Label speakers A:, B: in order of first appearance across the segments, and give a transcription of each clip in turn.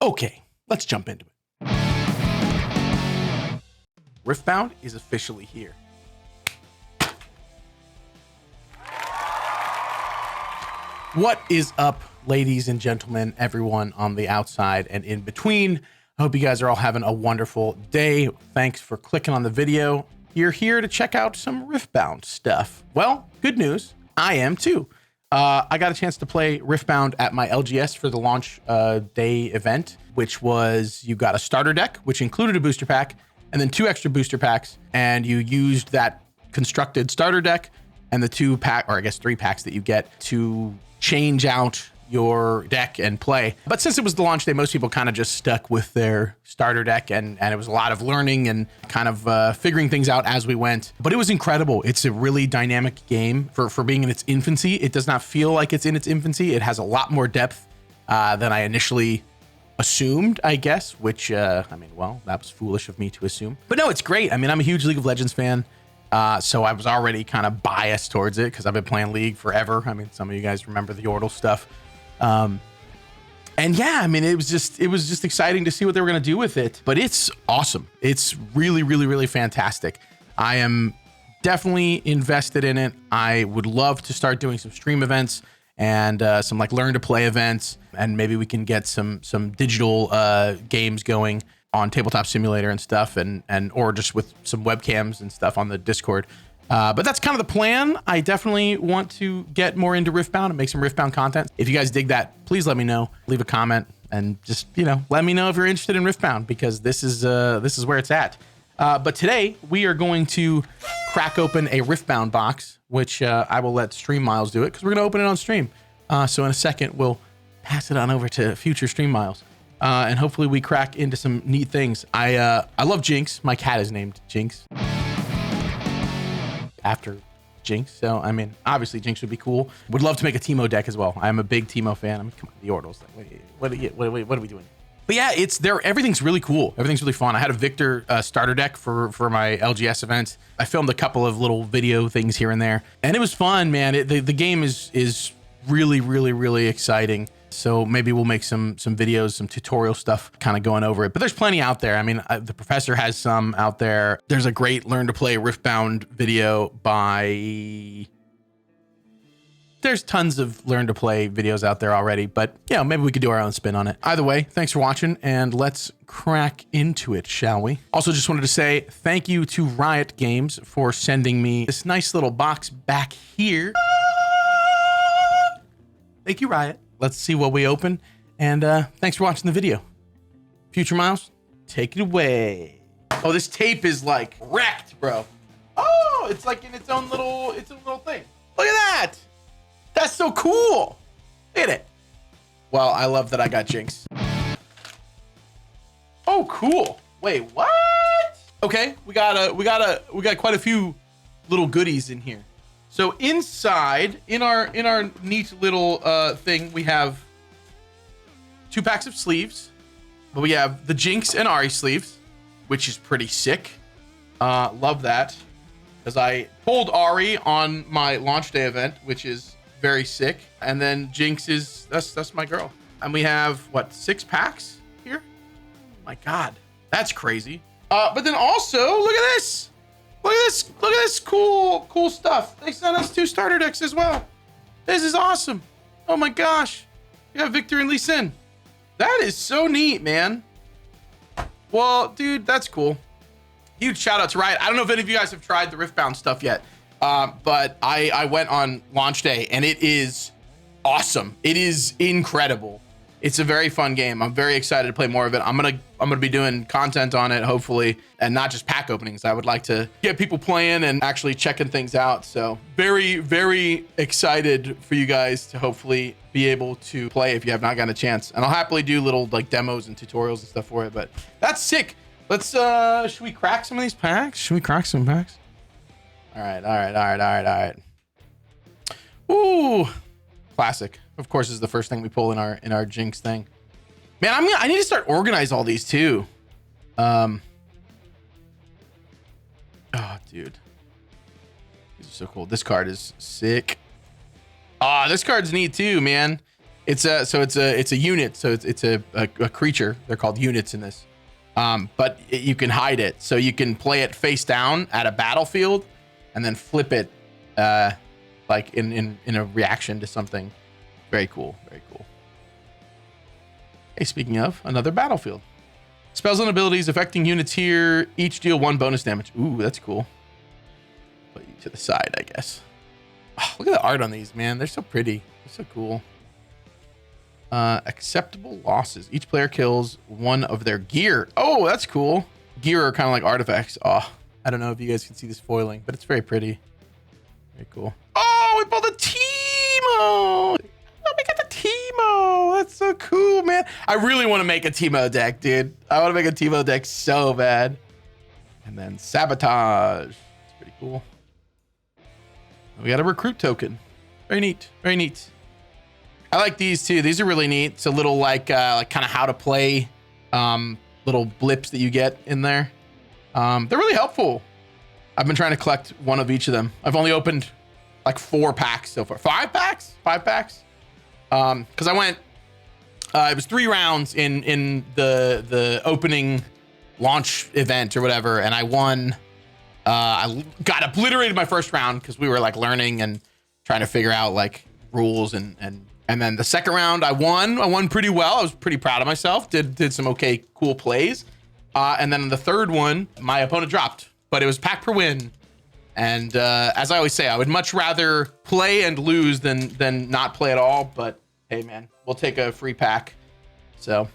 A: Okay, let's jump into it. Riftbound is officially here. What is up, ladies and gentlemen, everyone on the outside and in between? I hope you guys are all having a wonderful day. Thanks for clicking on the video. You're here to check out some Riftbound stuff. Well, good news, I am too. I got a chance to play Riftbound at my LGS for the launch day event, which was you got a starter deck, which included a booster pack, and then 2 extra booster packs, and you used that constructed starter deck and the 3 packs that you get to change out your deck and play. But since it was the launch day, most people kind of just stuck with their starter deck, and it was a lot of learning and kind of figuring things out as we went. But it was incredible. It's a really dynamic game for being in its infancy. It does not feel like it's in its infancy. It has a lot more depth than I initially assumed, I guess, which, I mean, well, that was foolish of me to assume. But no, it's great. I mean, I'm a huge League of Legends fan. So I was already kind of biased towards it because I've been playing League forever. I mean, some of you guys remember the Yordle stuff. And yeah, I mean, it was just exciting to see what they were going to do with it, but it's awesome. It's really, really, really fantastic. I am definitely invested in it. I would love to start doing some stream events and some like learn to play events, and maybe we can get some digital games going on Tabletop Simulator and stuff, and or just with some webcams and stuff on the Discord. But that's kind of the plan. I definitely want to get more into Riftbound and make some Riftbound content. If you guys dig that, please let me know. Leave a comment and just, you know, let me know if you're interested in Riftbound, because this is where it's at. But today we are going to crack open a Riftbound box, which I will let Stream Miles do it because we're going to open it on stream. So in a second, we'll pass it on over to future Stream Miles. And hopefully we crack into some neat things. I love Jinx. My cat is named Jinx after Jinx. So, I mean, obviously Jinx would be cool. Would love to make a Teemo deck as well. I'm a big Teemo fan. I mean, come on, the Yordles. What are we doing? But yeah, everything's really cool. Everything's really fun. I had a Victor starter deck for my LGS event. I filmed a couple of little video things here and there, and it was fun, man. The game is really, really, really exciting. So maybe we'll make some videos, some tutorial stuff kind of going over it. But there's plenty out there. I mean, the professor has some out there. There's a great learn to play Riftbound video by... There's tons of learn to play videos out there already, but you know, maybe we could do our own spin on it. Either way, thanks for watching, and let's crack into it, shall we? Also, just wanted to say thank you to Riot Games for sending me this nice little box back here. Thank you, Riot. Let's see what we open, and thanks for watching the video. Future Miles, take it away. Oh, this tape is like wrecked, bro. Oh, it's like in its own little thing. Look at that. That's so cool. Look at it. Well, I love that I got Jinx. Oh, cool. Wait, what? Okay, we got quite a few little goodies in here. So inside, in our neat little thing, we have 2 packs of sleeves, but we have the Jinx and Ahri sleeves, which is pretty sick. Love that, because I pulled Ahri on my launch day event, which is very sick. And then Jinx that's my girl. And we have what, 6 packs here? My God, that's crazy. But then also look at this. Look at this cool stuff. They sent us 2 starter decks as well. This is awesome. Oh my gosh. We have Victor and Lee Sin. That is so neat, man. Well, dude, that's cool. Huge shout out to Riot. I don't know if any of you guys have tried the Riftbound stuff yet, but I went on launch day, and it is awesome. It is incredible. It's a very fun game. I'm very excited to play more of it. I'm gonna be doing content on it, hopefully, and not just pack openings. I would like to get people playing and actually checking things out. So very, very excited for you guys to hopefully be able to play if you have not gotten a chance. And I'll happily do little like demos and tutorials and stuff for it. But that's sick. Let's should we crack some of these packs? Should we crack some packs? All right. Ooh, classic. Of course, is the first thing we pull in our Jinx thing. Man, I need to start organize all these too. Oh, dude, these are so cool. This card is sick. Ah, this card's neat too, man. it's a unit. So it's a creature. They're called units in this. But you can hide it. So you can play it face down at a battlefield and then flip it like in a reaction to something. Very cool. Very cool. Hey, speaking of, another battlefield. Spells and abilities affecting units here. Each deal 1 bonus damage. Ooh, that's cool. Put you to the side, I guess. Oh, look at the art on these, man. They're so pretty. They're so cool. Acceptable losses. Each player kills 1 of their gear. Oh, that's cool. Gear are kind of like artifacts. Oh, I don't know if you guys can see this foiling, but it's very pretty. Very cool. Oh, we pulled a Teemo. Oh, we got the Teemo. That's so cool, man. I really want to make a Teemo deck, dude. I want to make a Teemo deck so bad. And then Sabotage. It's pretty cool. We got a recruit token. Very neat. Very neat. I like these too. These are really neat. It's a little like kind of how to play little blips that you get in there. They're really helpful. I've been trying to collect 1 of each of them. I've only opened like 4 packs so far. 5 packs? 5 packs? Because I went, it was 3 rounds in the opening launch event or whatever, and I won. I got obliterated my first round because we were like learning and trying to figure out like rules and then the second round I won pretty well. I was pretty proud of myself. Did some okay, cool plays. And then in the third one, my opponent dropped, but it was pack per win. And as I always say, I would much rather play and lose than not play at all. But hey, man, we'll take a free pack. So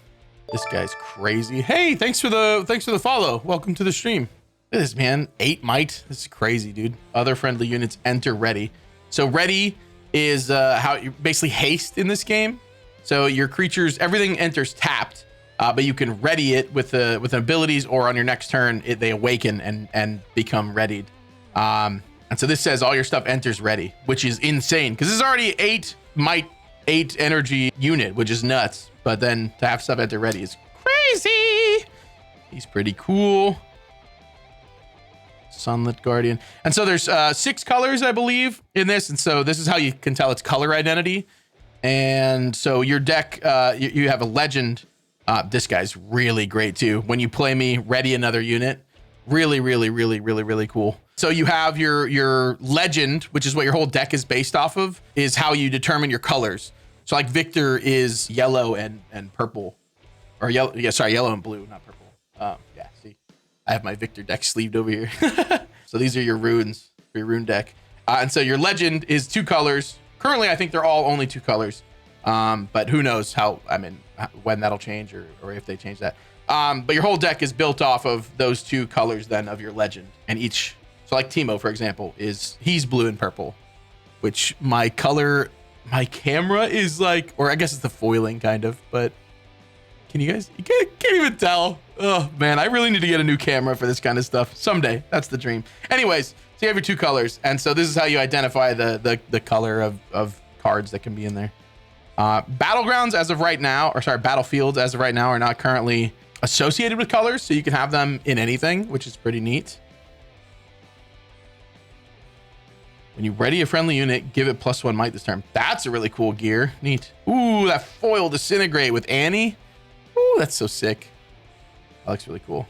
A: this guy's crazy. Hey, thanks for the follow. Welcome to the stream. Look at this, man. 8 might. This is crazy, dude. Other friendly units enter ready. So ready is how you basically haste in this game. So your creatures, everything enters tapped, but you can ready it with abilities, or on your next turn, they awaken and become readied. And so this says all your stuff enters ready, which is insane because this is already 8 might, 8 energy unit, which is nuts. But then to have stuff enter ready is crazy. He's pretty cool. Sunlit Guardian. And so there's 6 colors, I believe, in this. And so this is how you can tell its color identity. And so your deck, you have a legend. This guy's really great too. When you play me, ready another unit. Really, really, really, really, really cool. So you have your legend, which is what your whole deck is based off of, is how you determine your colors. So like Victor is yellow and purple, or yellow. Yeah, sorry, yellow and blue, not purple. Yeah, see, I have my Victor deck sleeved over here. So these are your runes for your rune deck. And so your legend is 2 colors. Currently, I think they're all only 2 colors. But who knows when that'll change or if they change that. But your whole deck is built off of those 2 colors then of your legend. And each, so like Teemo, for example, he's blue and purple, which my camera is like, or I guess it's the foiling kind of, but you can't even tell. Oh man, I really need to get a new camera for this kind of stuff someday. That's the dream. Anyways, so you have your 2 colors. And so this is how you identify the color of cards that can be in there. Battlefields as of right now are not currently associated with colors. So you can have them in anything, which is pretty neat. When you ready a friendly unit, give it +1 might this turn. That's a really cool gear. Neat. Ooh, that foil disintegrate with Annie. Ooh, that's so sick. That looks really cool.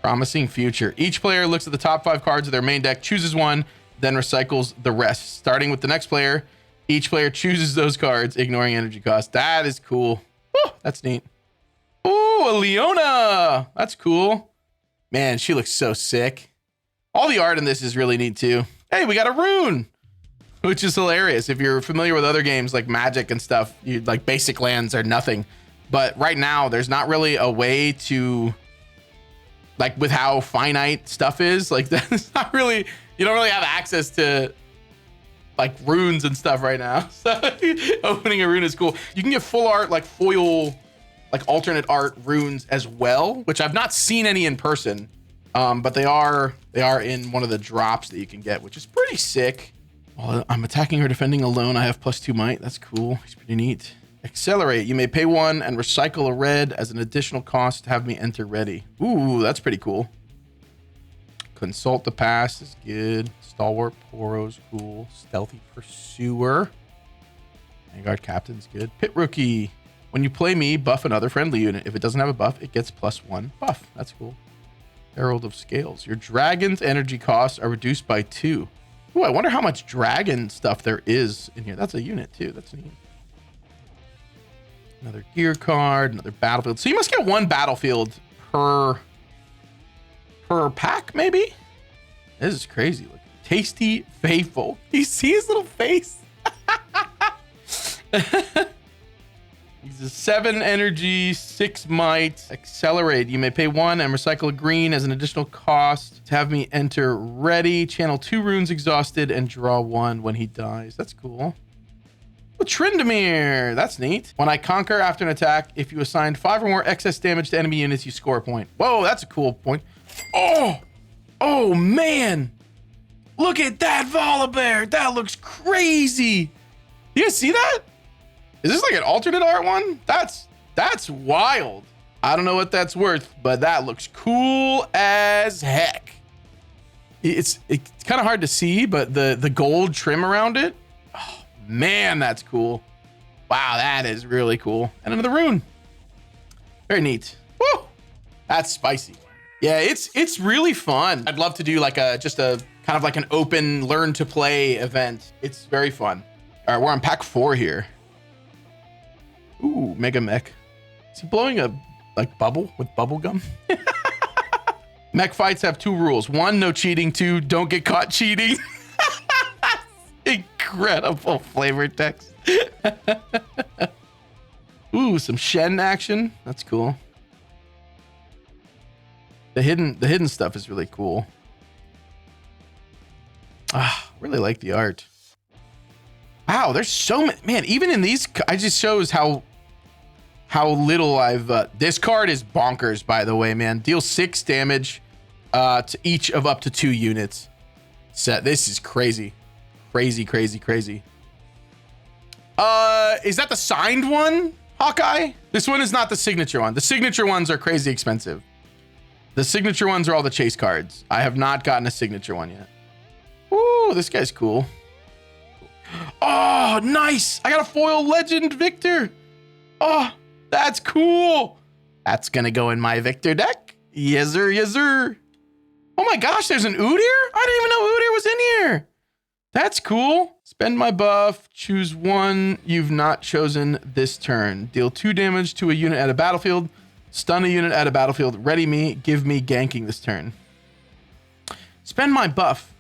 A: Promising future. Each player looks at the top 5 cards of their main deck, chooses one, then recycles the rest. Starting with the next player, each player chooses those cards, ignoring energy cost. That is cool. Ooh, that's neat. Ooh, a Leona. That's cool. Man, she looks so sick. All the art in this is really neat too. Hey, we got a rune, which is hilarious. If you're familiar with other games like Magic and stuff, like basic lands are nothing. But right now, there's not really a way to, like with how finite stuff is, like that's not really, you don't really have access to like runes and stuff right now. So opening a rune is cool. You can get full art, like foil, like alternate art runes as well, which I've not seen any in person. But they are in one of the drops that you can get, which is pretty sick. Well, I'm attacking or defending alone. I have +2 might. That's cool. It's pretty neat. Accelerate. You may pay 1 and recycle a red as an additional cost to have me enter ready. Ooh, that's pretty cool. Consult the past is good. Stalwart Poro's cool. Stealthy Pursuer. Vanguard Captain's good. Pit Rookie. When you play me, buff another friendly unit. If it doesn't have a buff, it gets +1 buff. That's cool. Herald of Scales. Your dragon's energy costs are reduced by 2. Ooh, I wonder how much dragon stuff there is in here. That's a unit too. That's neat. Another gear card, another battlefield. So you must get 1 battlefield per pack, maybe? This is crazy. Look. Tasty Faithful. You see his little face? He's a 7 energy, 6 might, accelerate. You may pay 1 and recycle a green as an additional cost to have me enter ready. Channel 2 runes exhausted and draw 1 when he dies. That's cool. Oh, Tryndamere. That's neat. When I conquer after an attack, if you assign 5 or more excess damage to enemy units, you score a point. Whoa, that's a cool point. Oh man. Look at that Volibear. That looks crazy. You guys see that? Is this like an alternate art one? That's wild. I don't know what that's worth, but that looks cool as heck. It's kind of hard to see, but the gold trim around it, oh man, that's cool. Wow, that is really cool. And another rune. Very neat. Woo! That's spicy. Yeah, it's really fun. I'd love to do like just a kind of like an open learn to play event. It's very fun. All right, we're on pack 4 here. Ooh, Mega Mech. Is he blowing a like bubble with bubble gum? Mech fights have 2 rules. 1, no cheating. 2, don't get caught cheating. Incredible flavor text. Ooh, some Shen action. That's cool. The hidden stuff is really cool. Really like the art. Wow, there's so many, man, even in these, I just shows how little I've, this card is bonkers, by the way, man. Deal 6 damage to each of up to 2 units. This is crazy. Crazy. Is that the signed one, Hawkeye? This one is not the signature one. The signature ones are crazy expensive. The signature ones are all the chase cards. I have not gotten a signature one yet. Ooh, this guy's cool. Oh, nice. I got a foil legend Victor. Oh, that's cool. That's going to go in my Victor deck. Yes, sir. Yes, sir. Oh my gosh, there's an Udyr? I didn't even know Udyr was in here. That's cool. Spend my buff. Choose 1 you've not chosen this turn. Deal 2 damage to a unit at a battlefield. Stun a unit at a battlefield. Ready me. Give me ganking this turn. Spend my buff.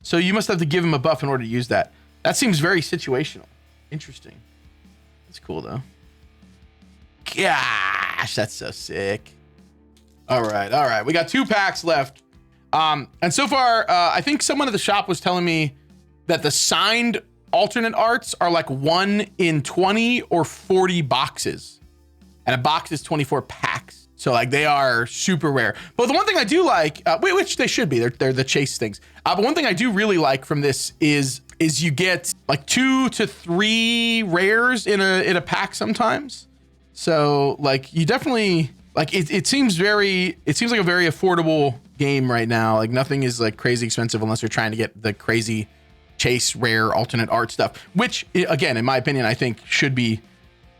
A: So you must have to give him a buff in order to use that. That seems very situational. Interesting. That's cool though. Gosh, that's so sick. All right. We got 2 packs left. And so far, I think someone at the shop was telling me that the signed alternate arts are like 1 in 20 or 40 boxes. And a box is 24 packs. So like they are super rare. But the one thing I do like, which they should be, they're the chase things. But one thing I do really like from this is you get like 2 to 3 rares in a pack sometimes. So like you definitely like it seems like a very affordable game right now. Like nothing is like crazy expensive unless you're trying to get the crazy chase rare alternate art stuff, which again, in my opinion, I think should be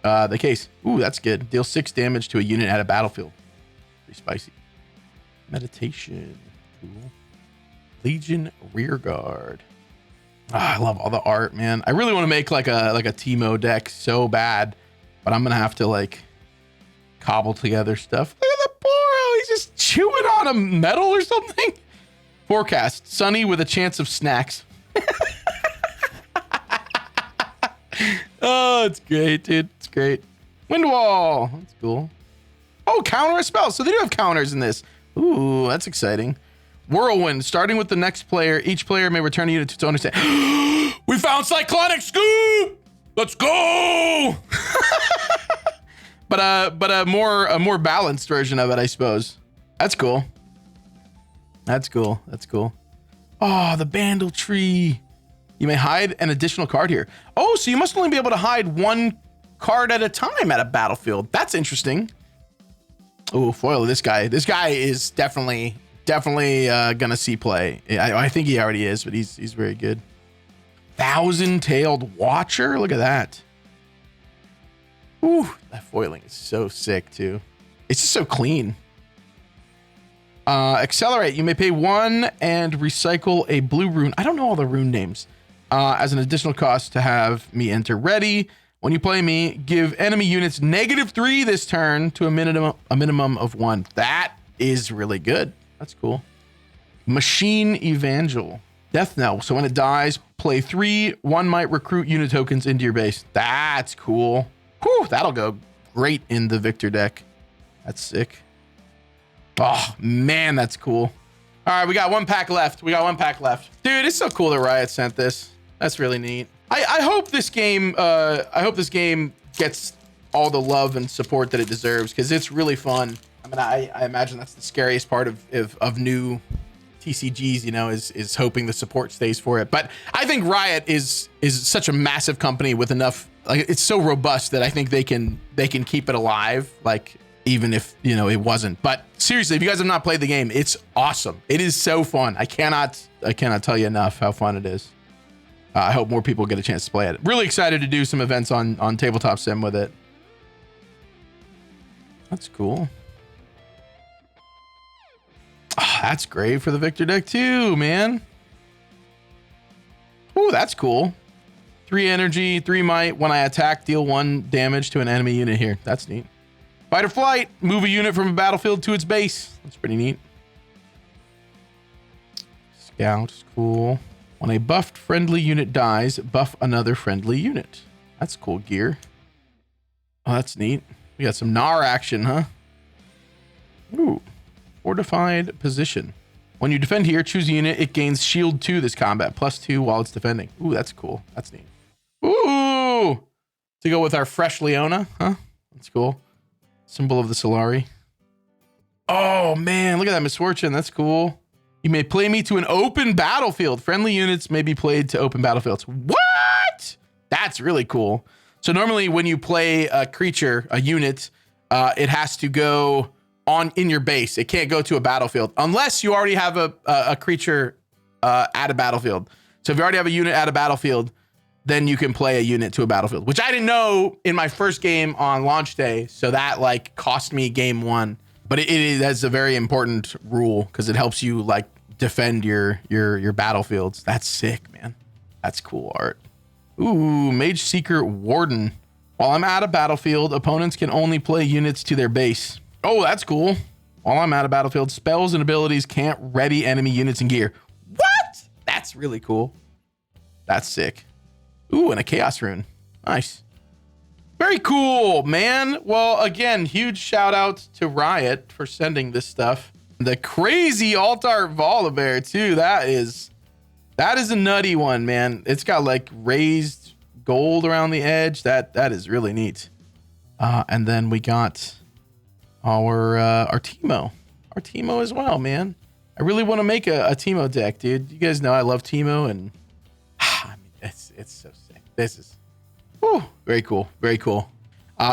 A: the case. Ooh, that's good. Deal 6 damage to a unit at a battlefield. Pretty spicy. Meditation. Cool. Legion Rearguard. I love all the art, man. I really want to make like a Teemo deck so bad, but I'm gonna have to like cobble together stuff. Look at the Boro. He's just chewing on a metal or something. Forecast. Sunny with a chance of snacks. Oh, it's great, dude. It's great. Wind Wall. That's cool. Oh, counter a spell. So they do have counters in this. Ooh, that's exciting. Whirlwind. Starting with the next player, each player may return a unit to its own extent. We found Cyclonic Scoop. Let's go. but a more balanced version of it, I suppose. That's cool. That's cool. Oh, the Bandle Tree. You may hide an additional card here. Oh, so you must only be able to hide 1 card at a time at a battlefield. That's interesting. Oh, foil this guy. This guy is definitely gonna see play. I think he already is, but he's very good. 1,000-tailed Watcher. Look at that. Ooh, that foiling is so sick too. It's just so clean. Accelerate. You may pay 1 and recycle a blue rune. I don't know all the rune names. As an additional cost to have me enter ready. When you play me, give enemy units -3 this turn to a minimum of 1. That is really good. That's cool. Machine Evangel. Death Knell. So when it dies, play 3. 1 might recruit unit tokens into your base. That's cool. Whew, that'll go great in the Victor deck. That's sick. Oh, man, that's cool. All right, we got 1 pack left. Dude, it's so cool that Riot sent this. That's really neat. I hope this game gets all the love and support that it deserves, because it's really fun. I mean, I imagine that's the scariest part of new TCGs, you know, is hoping the support stays for it. But I think Riot is such a massive company with enough, like, it's so robust that I think they can keep it alive, like, even if, you know, it wasn't. But seriously, if you guys have not played the game, it's awesome. It is so fun. I cannot tell you enough how fun it is. I hope more people get a chance to play it. Really excited to do some events on Tabletop Sim with it. That's cool. Oh, that's great for the Victor deck too, man. Ooh, that's cool. 3 energy, 3 might. When I attack, deal 1 damage to an enemy unit here. That's neat. Fight or flight. Move a unit from a battlefield to its base. That's pretty neat. Scout is cool. When a buffed friendly unit dies, buff another friendly unit. That's cool gear. Oh, that's neat. We got some Gnar action, huh? Ooh. Fortified position. When you defend here, choose a unit. It gains shield 2 this combat, +2 while it's defending. Ooh, that's cool. That's neat. Ooh! To go with our fresh Leona, huh? That's cool. Symbol of the Solari. Oh, man. Look at that misfortune. That's cool. You may play me to an open battlefield. Friendly units may be played to open battlefields. What? That's really cool. So normally when you play a creature, a unit, it has to go in your base. It can't go to a battlefield unless you already have a creature at a battlefield. So if you already have a unit at a battlefield, then you can play a unit to a battlefield, which I didn't know in my first game on launch day. So that like cost me game 1. But that's a very important rule because it helps you like defend your battlefields. That's sick, man. That's cool art. Ooh, Mage Seeker Warden. While I'm at a battlefield, opponents can only play units to their base. Oh, that's cool. While I'm at a battlefield, spells and abilities can't ready enemy units and gear. What? That's really cool. That's sick. Ooh, and a Chaos Rune. Nice. Very cool, man. Well, again, huge shout out to Riot for sending this stuff. The crazy alt art Volibear too. That is a nutty one, man. It's got like raised gold around the edge. That is really neat. And then we got our Teemo as well, man. I really want to make a Teemo deck, dude. You guys know I love Teemo, and I mean, it's so sick. This is very cool. Very cool.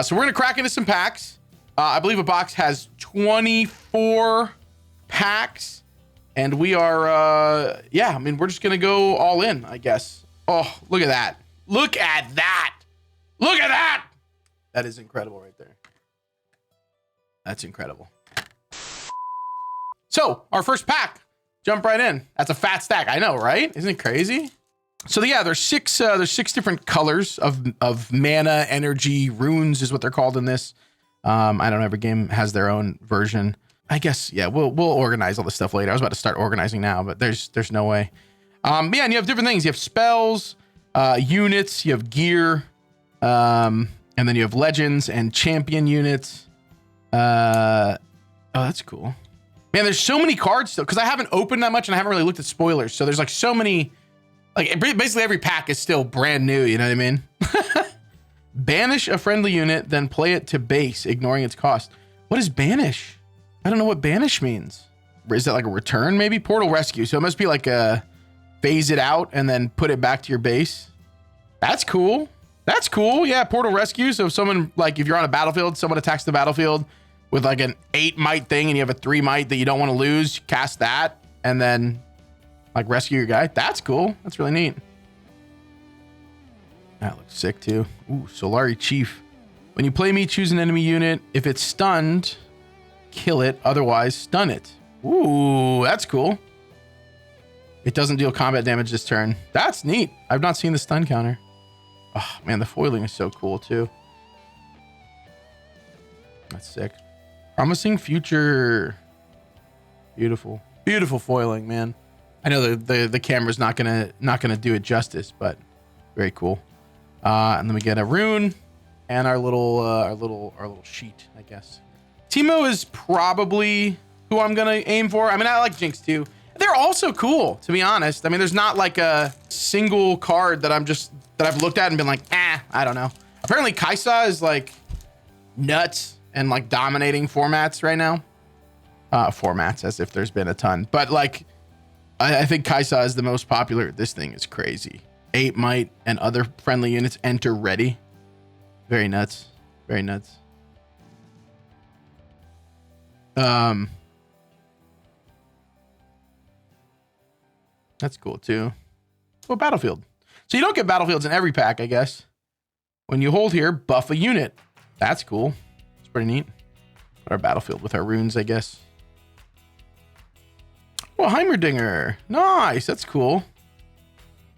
A: So we're going to crack into some packs. I believe a box has 24 packs, and we are, yeah, I mean, we're just going to go all in, I guess. Oh, look at that. Look at that. Look at that. That is incredible right there. That's incredible. So our first pack, jump right in. That's a fat stack. I know, right? Isn't it crazy? So yeah, there's six different colors of mana, energy, runes is what they're called in this. I don't know, every game has their own version. I guess, yeah, we'll organize all this stuff later. I was about to start organizing now, but there's no way. Yeah, and you have different things. You have spells, units, you have gear, and then you have legends and champion units. Oh, that's cool. Man, there's so many cards still, because I haven't opened that much and I haven't really looked at spoilers. So there's like so many, like basically every pack is still brand new, you know what I mean? Banish a friendly unit, then play it to base, ignoring its cost. What is banish? I don't know what banish means. Is that like a return maybe? Portal rescue. So it must be like a phase it out and then put it back to your base. That's cool. That's cool. Yeah, portal rescue. So if someone, like if you're on a battlefield, someone attacks the battlefield with like an 8 might thing and you have a 3 might that you don't want to lose, cast that and then like rescue your guy. That's cool. That's really neat. That looks sick too. Ooh, Solari Chief. When you play me, choose an enemy unit. If it's stunned, kill it. Otherwise, stun it. Ooh, that's cool. It doesn't deal combat damage this turn. That's neat. I've not seen the stun counter. Oh, man, the foiling is so cool, too. That's sick. Promising future. Beautiful. Beautiful foiling, man. I know the camera's not gonna do it justice, but very cool. And then we get a rune and our little sheet, I guess. Teemo is probably who I'm gonna aim for. I mean, I like Jinx too. They're also cool, to be honest. I mean, there's not like a single card that I've looked at and been like, I don't know. Apparently Kai'Sa is like nuts and like dominating formats right now. Formats, as if there's been a ton. But like, I think Kai'Sa is the most popular. This thing is crazy. 8 might and other friendly units enter ready. Very nuts. Very nuts. That's cool too. Well, battlefield. So you don't get battlefields in every pack, I guess. When you hold here, buff a unit. That's cool. It's pretty neat. Put our battlefield with our runes, I guess. Oh, Heimerdinger. Nice. That's cool.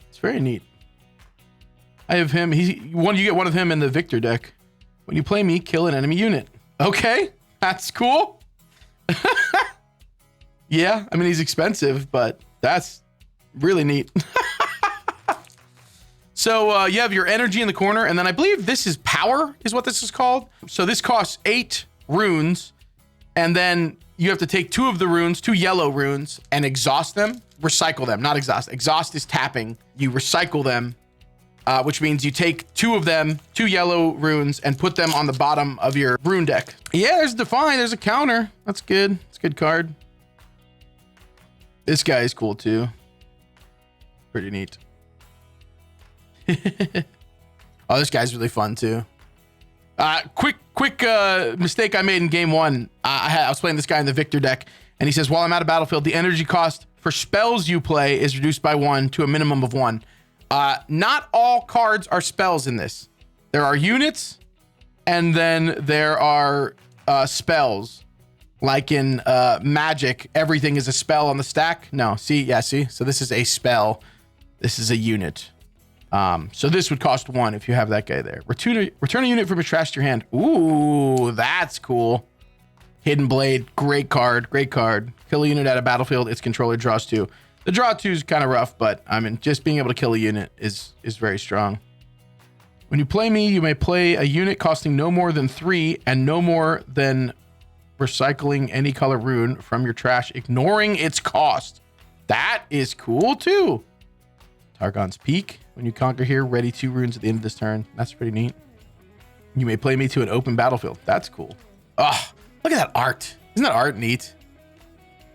A: It's very neat. I have him. You get one of him in the Victor deck. When you play me, kill an enemy unit. Okay. That's cool. Yeah. I mean, he's expensive, but that's really neat. So you have your energy in the corner, and then I believe this is power is what this is called. So this costs 8 runes, and then you have to take 2 of the runes, 2 yellow runes, and exhaust them. Recycle them, not exhaust. Exhaust is tapping. You recycle them, which means you take 2 of them, 2 yellow runes, and put them on the bottom of your rune deck. Yeah, there's Define. There's a counter. That's good. It's a good card. This guy is cool too. Pretty neat. Oh, this guy's really fun too. Quick mistake I made in game 1. I was playing this guy in the Victor deck, and he says, while I'm out of battlefield, the energy cost for spells you play is reduced by 1 to a minimum of 1. Not all cards are spells in this. There are units, and then there are spells. Like in Magic, everything is a spell on the stack. No, see? So this is a spell. This is a unit. So this would cost 1 if you have that guy there. Return a unit from your trash to your hand. Ooh, that's cool. Hidden Blade, great card. Kill a unit at a battlefield, its controller draws 2. The draw 2 is kind of rough, but I mean, just being able to kill a unit is very strong. When you play me, you may play a unit costing no more than 3 and no more than recycling any color rune from your trash, ignoring its cost. That is cool too. Targon's Peak. When you conquer here, ready 2 runes at the end of this turn. That's pretty neat. You may play me to an open battlefield. That's cool. Oh, look at that art. Isn't that art neat?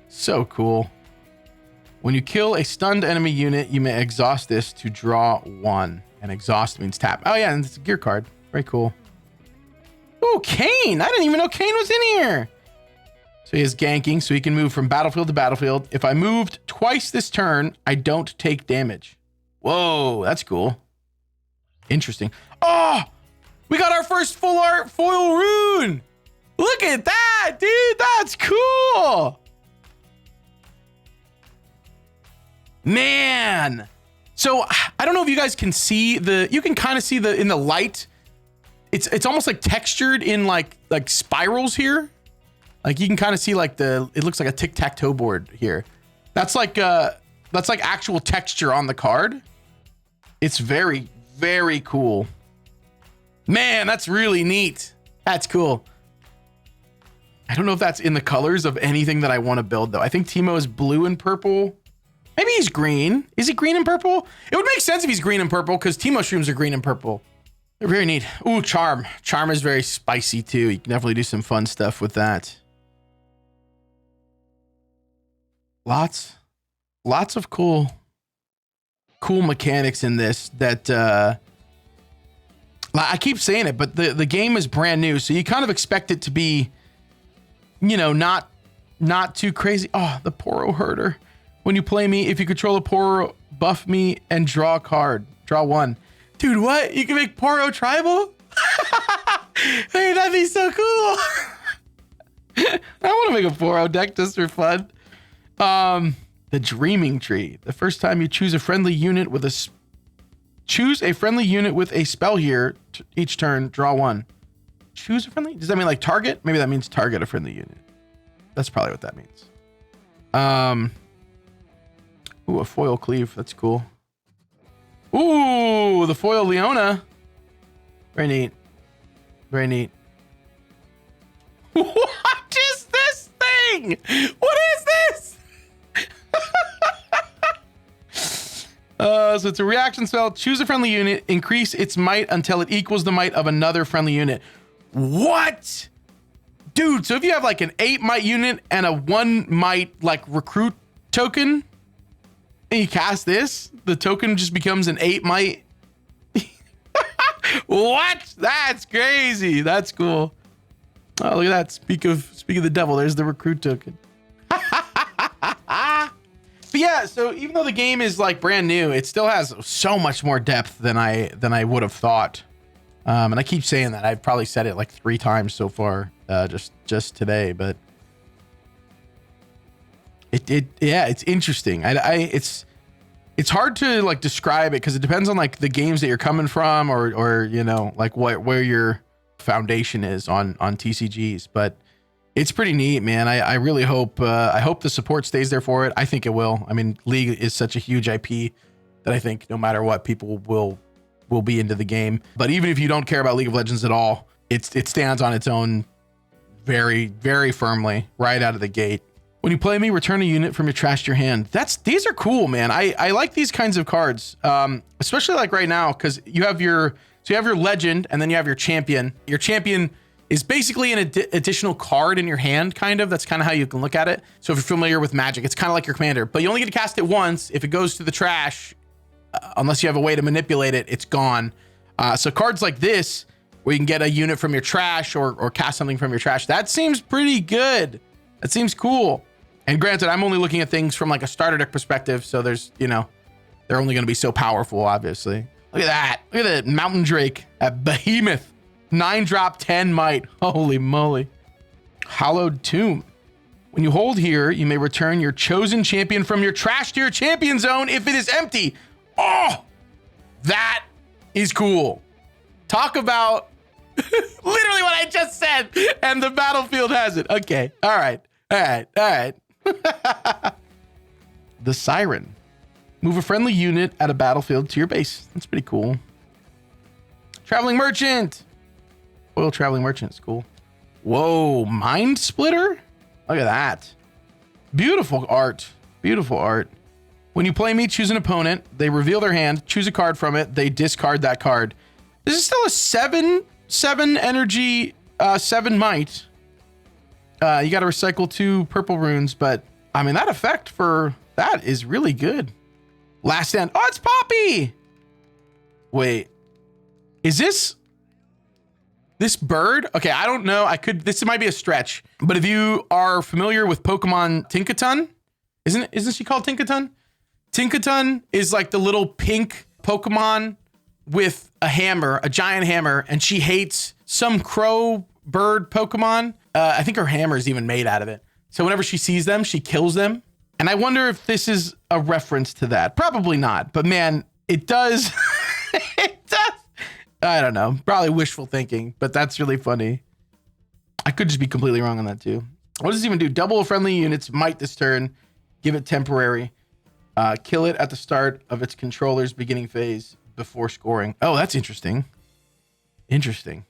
A: So cool. When you kill a stunned enemy unit, you may exhaust this to draw 1. And exhaust means tap. Oh yeah, and it's a gear card. Very cool. Oh, Kane. I didn't even know Kane was in here. So he has ganking, so he can move from battlefield to battlefield. If I moved twice this turn, I don't take damage. Whoa, that's cool. Interesting. Oh, we got our first full art foil rune. Look at that, dude. That's cool. Man. So I don't know if you guys can see you can kind of see in the light. It's almost like textured in like spirals here. Like you can kind of see like it looks like a tic-tac-toe board here. That's like actual texture on the card. It's very, very cool. Man, that's really neat. That's cool. I don't know if that's in the colors of anything that I want to build though. I think Teemo is blue and purple. Maybe he's green. Is he green and purple? It would make sense if he's green and purple because Teemo shrooms are green and purple. They're very neat. Ooh, Charm. Charm is very spicy too. You can definitely do some fun stuff with that. Lots of cool mechanics in this that I keep saying it, but the game is brand new, so you kind of expect it to be, you know, not too crazy. Oh, the Poro Herder. When you play me, if you control a Poro, buff me and draw a card. Draw 1. Dude, what? You can make Poro tribal? Hey, that'd be so cool. I want to make a 4-0 deck just for fun. The Dreaming Tree. The first time you choose a friendly unit with a spell here each turn, draw one. Choose a friendly? Does that mean like target? Maybe that means target a friendly unit. That's probably what that means. Ooh, a foil cleave. That's cool. Ooh, the foil Leona. Very neat. Very neat. What is this thing? What is this? So it's a reaction spell. Choose a friendly unit. Increase its might until it equals the might of another friendly unit. What? Dude, so if you have like an 8 might unit and a 1 might like recruit token, and you cast this, the token just becomes an 8 might. What? That's crazy. That's cool. Oh, look at that. Speak of the devil, there's the recruit token. But yeah, so even though the game is like brand new, it still has so much more depth than I would have thought. And I keep saying that. I've probably said it like 3 times so far, just today, but it's interesting. It's hard to like describe it because it depends on like the games that you're coming from or you know, like where your foundation is on TCGs, but it's pretty neat, man. I really hope I hope the support stays there for it. I think it will. I mean, League is such a huge IP that I think no matter what, people will be into the game. But even if you don't care about League of Legends at all, it stands on its own very, very firmly right out of the gate. When you play me, return a unit from your trash to your hand. These are cool, man. I like these kinds of cards, especially like right now, because you have your legend and then you have your champion. Your champion is basically an additional card in your hand, kind of. That's kind of how you can look at it. So if you're familiar with Magic, it's kind of like your commander, but you only get to cast it once. If it goes to the trash, unless you have a way to manipulate it, it's gone. So cards like this, where you can get a unit from your trash or cast something from your trash, that seems pretty good. That seems cool. And granted, I'm only looking at things from like a starter deck perspective, so there's, you know, they're only going to be so powerful, obviously. Look at that. Look at that Mountain Drake at Behemoth. 9-drop, 10 might. Holy moly. Hallowed Tomb. When you hold here, you may return your chosen champion from your trash to your champion zone if it is empty. Oh, that is cool. Talk about literally what I just said, and the battlefield has it. Okay. All right. The Siren. Move a friendly unit at a battlefield to your base. That's pretty cool. Traveling Merchant. Oil Traveling Merchant is cool. Whoa, Mind Splitter? Look at that. Beautiful art. Beautiful art. When you play me, choose an opponent. They reveal their hand, choose a card from it. They discard that card. This is still a 7 energy, 7 might. You got to recycle 2 purple runes, but I mean, that effect for that is really good. Last Stand. Oh, it's Poppy. Wait, is this bird? Okay, I don't know. This might be a stretch, but if you are familiar with Pokemon Tinkaton, isn't she called Tinkaton? Tinkaton is like the little pink Pokemon with a hammer, a giant hammer, and she hates some crow bird Pokemon. I think her hammer is even made out of it. So whenever she sees them, she kills them. And I wonder if this is a reference to that. Probably not, but man, it does. It does. I don't know. Probably wishful thinking, but that's really funny. I could just be completely wrong on that too. What does this even do? Double friendly units might this turn. Give it temporary. Kill it at the start of its controller's beginning phase before scoring. Oh, that's interesting. Interesting.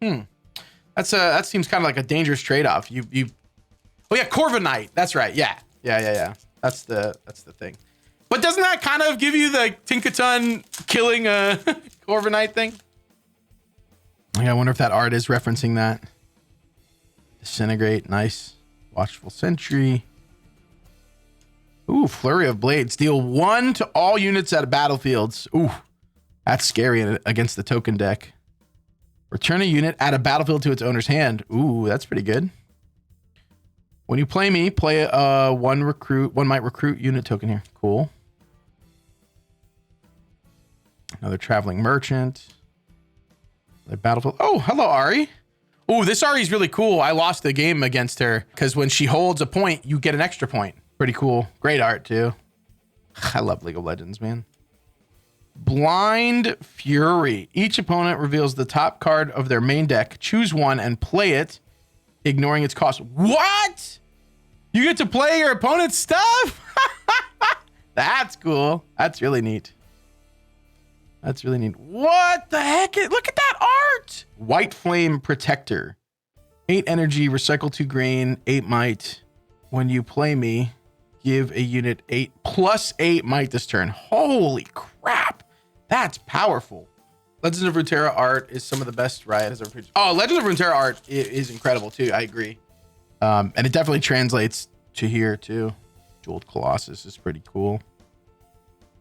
A: That seems kind of like a dangerous trade-off. Oh yeah, Corviknight. That's right. Yeah. That's the thing. But doesn't that kind of give you the Tinkaton killing a Corviknight thing? I wonder if that art is referencing that. Disintegrate. Nice. Watchful Sentry. Ooh, Flurry of Blades. Deal 1 to all units at battlefields. Ooh, that's scary against the token deck. Return a unit at a battlefield to its owner's hand. Ooh, that's pretty good. When you play me, play one might recruit unit token here. Cool. Another Traveling Merchant. Another battlefield. Oh, hello, Ari. Oh, this Ari is really cool. I lost the game against her because when she holds a point, you get an extra point. Pretty cool. Great art too. I love League of Legends, man. Blind Fury. Each opponent reveals the top card of their main deck. Choose one and play it, ignoring its cost. What? You get to play your opponent's stuff? That's cool. That's really neat. That's really neat. What the heck? Look at that art. White Flame Protector. 8 energy, recycle 2 green, 8 might. When you play me, give a unit 8 plus 8 might this turn. Holy crap. That's powerful. Legends of Runeterra art is some of the best Riot has ever produced. Oh, Legends of Runeterra art is incredible too. I agree. And it definitely translates to here too. Jeweled Colossus is pretty cool.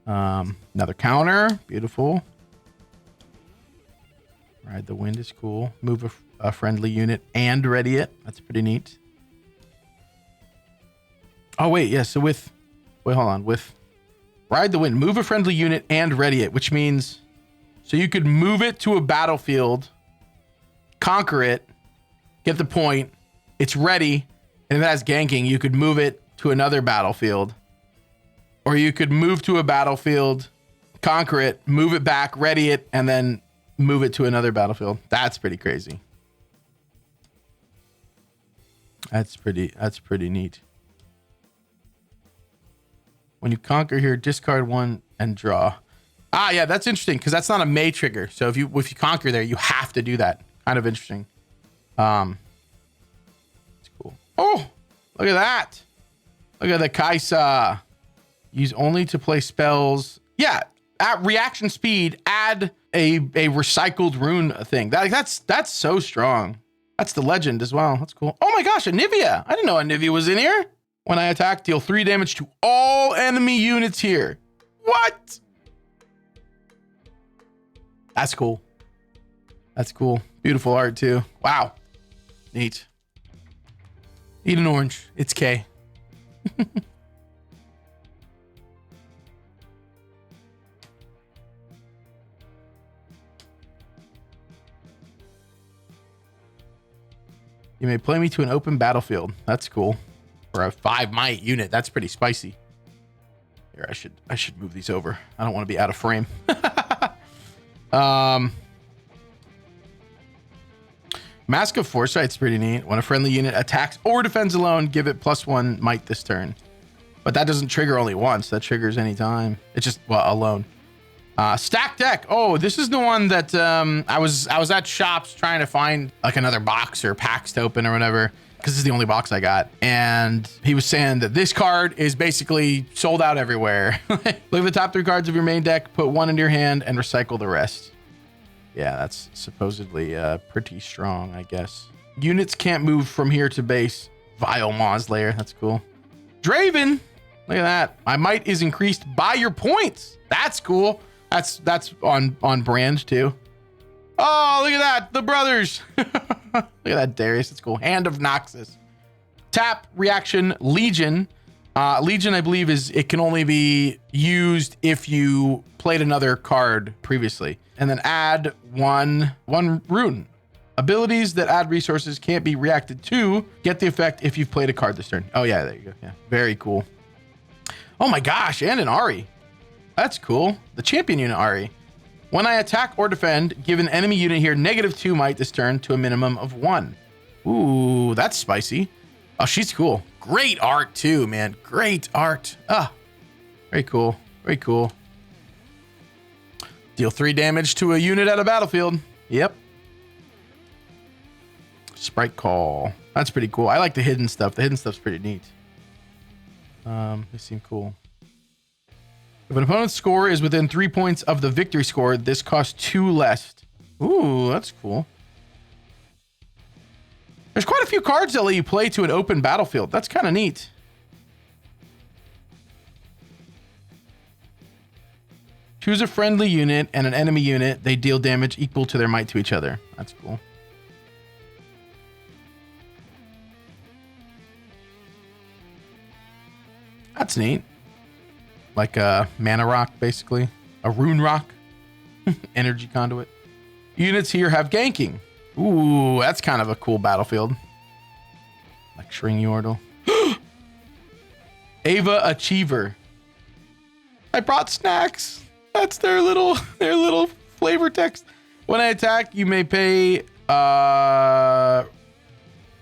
A: Another counter. Beautiful. Ride the Wind is cool. Move a friendly unit and ready it. That's pretty neat. Oh, wait. Yeah. So wait, hold on. With Ride the Wind, move a friendly unit and ready it, which means so you could move it to a battlefield, conquer it, get the point. It's ready. And if it has ganking, you could move it to another battlefield. Or you could move to a battlefield, conquer it, move it back, ready it, and then move it to another battlefield. That's pretty crazy. That's pretty neat. When you conquer here, discard 1 and draw. Ah, yeah, that's interesting because that's not a May trigger. So if you conquer there, you have to do that. Kind of interesting. It's cool. Oh, look at that. Look at the Kaisa. Use only to play spells. Yeah, at reaction speed, add a recycled rune thing. That's so strong. That's the legend as well. That's cool. Oh my gosh, Anivia. I didn't know Anivia was in here. When I attack, deal 3 damage to all enemy units here. What? That's cool. That's cool. Beautiful art too. Wow. Neat. Eat an orange. It's K. You may play me to an open battlefield. That's cool. For a 5 might unit. That's pretty spicy. Here, I should move these over. I don't want to be out of frame. Mask of Foresight's pretty neat. When a friendly unit attacks or defends alone, give it +1 might this turn. But that doesn't trigger only once. That triggers anytime. It's just, well, alone. Stack deck. Oh, this is the one that I was at shops trying to find like another box or packs to open or whatever, because this is the only box I got. And he was saying that this card is basically sold out everywhere. Look at the top 3 cards of your main deck, put 1 into your hand and recycle the rest. Yeah, that's supposedly pretty strong, I guess. Units can't move from here to base. Vile Maw's Lair. That's cool. Draven. Look at that. My might is increased by your points. That's cool. That's on brand too. Oh, look at that. The brothers. Look at that, Darius. It's cool. Hand of Noxus. Tap, reaction, Legion. Legion, I believe, it can only be used if you played another card previously. And then add one rune. Abilities that add resources can't be reacted to. Get the effect if you've played a card this turn. Oh, yeah, there you go. Yeah, very cool. Oh my gosh, and an Ari. That's cool. The champion unit Ari. When I attack or defend, give an enemy unit here -2 might this turn to a minimum of 1. Ooh, that's spicy. Oh, she's cool. Great art too, man. Great art. Ah, very cool. Very cool. Deal 3 damage to a unit at a battlefield. Yep. Sprite Call. That's pretty cool. I like the hidden stuff. The hidden stuff's pretty neat. They seem cool. If an opponent's score is within 3 points of the victory score, this costs 2 less. Ooh, that's cool. There's quite a few cards that let you play to an open battlefield. That's kind of neat. Choose a friendly unit and an enemy unit. They deal damage equal to their might to each other. That's cool. That's neat. Like a mana rock, basically. A rune rock. Energy conduit. Units here have ganking. Ooh, that's kind of a cool battlefield. Lecturing Yordle. Ava Achiever. I brought snacks. That's their little flavor text. When I attack, you may pay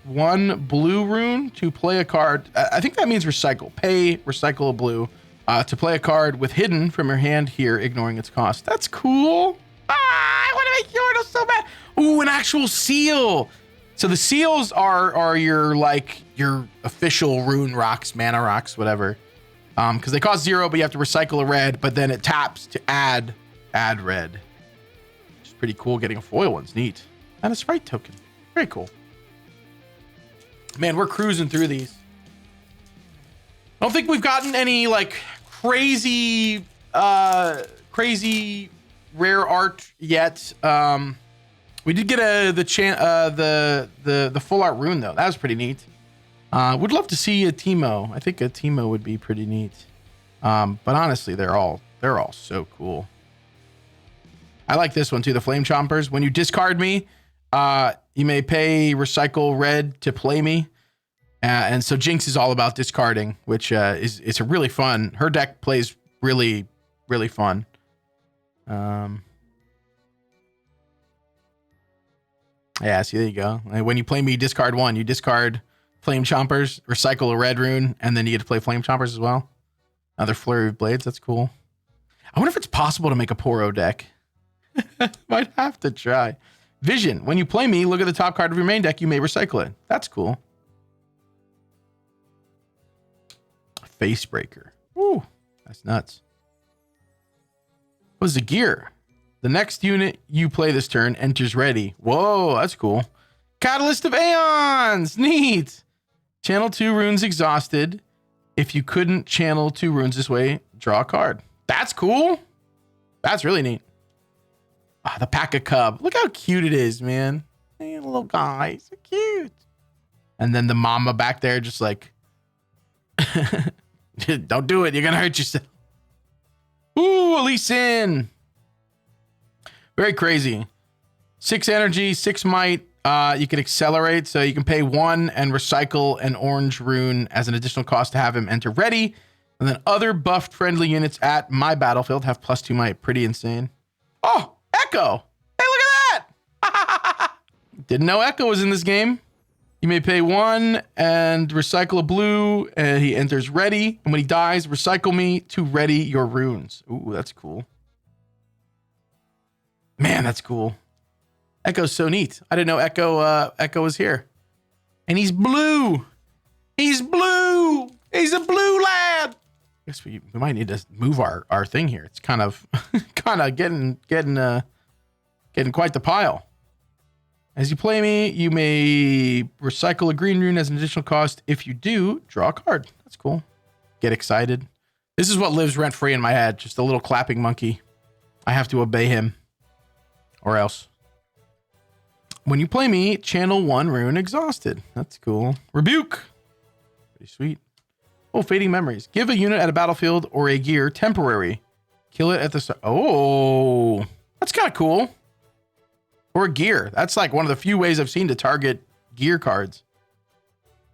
A: 1 blue rune to play a card. I think that means recycle. Pay, recycle a blue to play a card with hidden from your hand here, ignoring its cost. That's cool. I want to make Yordle so bad. Ooh, an actual seal. So the seals are your official rune rocks, mana rocks, whatever. Because they cost 0, but you have to recycle a red, but then it taps to add red. Which is pretty cool. Getting a foil one's neat. And a sprite token. Very cool. Man, we're cruising through these. I don't think we've gotten any like crazy rare art yet. We did get the full art rune though. That was pretty neat. Would love to see a Teemo. I think a Teemo would be pretty neat. But honestly, they're all so cool. I like this one too. The Flame Chompers. When you discard me, you may pay recycle red to play me. And so Jinx is all about discarding, which is a really fun. Her deck plays really, really fun. Yeah, see, there you go. When you play me, discard 1. You discard Flame Chompers, recycle a red rune, and then you get to play Flame Chompers as well. Another Flurry of Blades. That's cool. I wonder if it's possible to make a Poro deck. Might have to try. Vision. When you play me, look at the top card of your main deck. You may recycle it. That's cool. Facebreaker. Ooh, that's nuts. What's the gear? The next unit you play this turn enters ready. Whoa, that's cool. Catalyst of Aeons. Neat. Channel 2 runes exhausted. If you couldn't channel 2 runes this way, draw a card. That's cool. That's really neat. The Pack a Cub. Look how cute it is, man. Hey, little guy. So cute. And then the mama back there just like, don't do it. You're going to hurt yourself. Ooh, Elise in. Very crazy. 6 energy, 6 might. You can accelerate, so you can pay 1 and recycle an orange rune as an additional cost to have him enter ready. And then other buffed friendly units at my battlefield have +2 might. Pretty insane. Oh, Echo. Hey, look at that. Didn't know Echo was in this game. You may pay 1 and recycle a blue, and he enters ready. And when he dies, recycle me to ready your runes. Ooh, that's cool. Man, that's cool. Echo's so neat. I didn't know Echo was here. And he's blue. He's blue. He's a blue lad. I guess we might need to move our thing here. It's kind of getting quite the pile. As you play me, you may recycle a green rune as an additional cost. If you do, draw a card. That's cool. Get excited. This is what lives rent free in my head. Just a little clapping monkey. I have to obey him. Or else. When you play me, channel 1 rune exhausted. That's cool. Rebuke. Pretty sweet. Oh, Fading Memories. Give a unit at a battlefield or a gear temporary. Kill it at the start. Oh, that's kind of cool. Or a gear. That's like one of the few ways I've seen to target gear cards.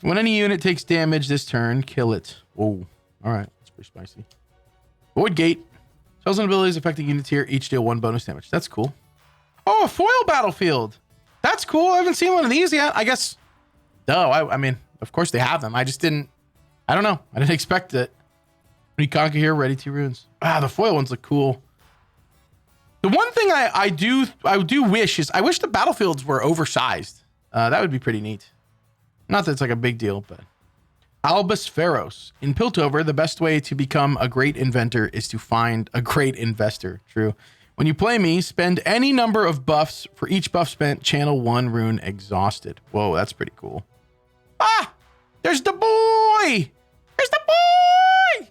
A: When any unit takes damage this turn, kill it. Oh, all right. That's pretty spicy. Void Gate. Spells and abilities affecting units here each deal 1 bonus damage. That's cool. Oh, a foil battlefield. That's cool. I haven't seen one of these yet. I guess. Duh. I mean, of course they have them. I just didn't. I don't know. I didn't expect it. Reconquer here, ready 2 runes. Ah, the foil ones look cool. The one thing I do wish is I wish the battlefields were oversized. That would be pretty neat. Not that it's like a big deal, but. Albus Pharos. In Piltover, the best way to become a great inventor is to find a great investor. True. When you play me, spend any number of buffs. For each buff spent, channel 1 rune exhausted. Whoa, that's pretty cool. Ah! There's the boy! There's the boy!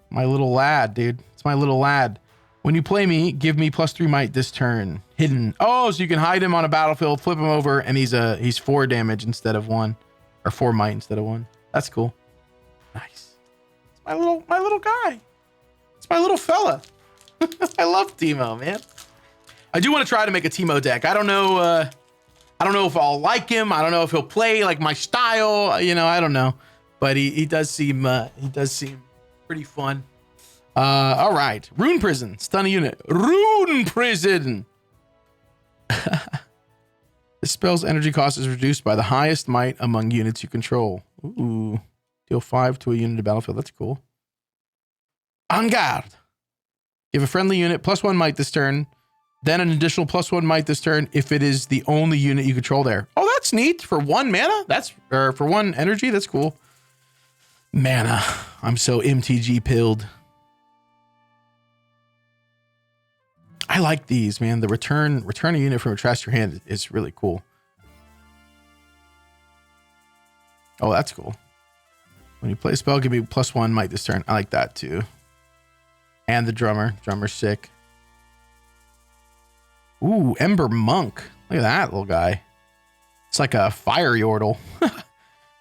A: My little lad, dude. It's my little lad. When you play me, give me +3 might this turn. Hidden. Oh, so you can hide him on a battlefield, flip him over, and he's 4 damage instead of 1. Or 4 might instead of 1. That's cool. Nice. It's my little guy. It's my little fella. I love Teemo, man. I do want to try to make a Teemo deck. I don't know I don't know if I'll like him. I don't know if he'll play like my style. You know, I don't know, but he does seem pretty fun. All right, Rune Prison, stun a unit. Rune Prison. The spell's energy cost is reduced by the highest might among units you control. Ooh, deal 5 to a unit of battlefield. That's cool. En garde. Give a friendly unit +1 might this turn, then an additional +1 might this turn if it is the only unit you control there. Oh, that's neat. For 1 mana? For 1 energy? That's cool. Mana. I'm so MTG pilled. I like these, man. The return a unit from a trash to your hand is really cool. Oh, that's cool. When you play a spell, give me +1 might this turn. I like that too. And the drummer's sick. Ooh, Ember Monk. Look at that little guy. It's like a fire yordle.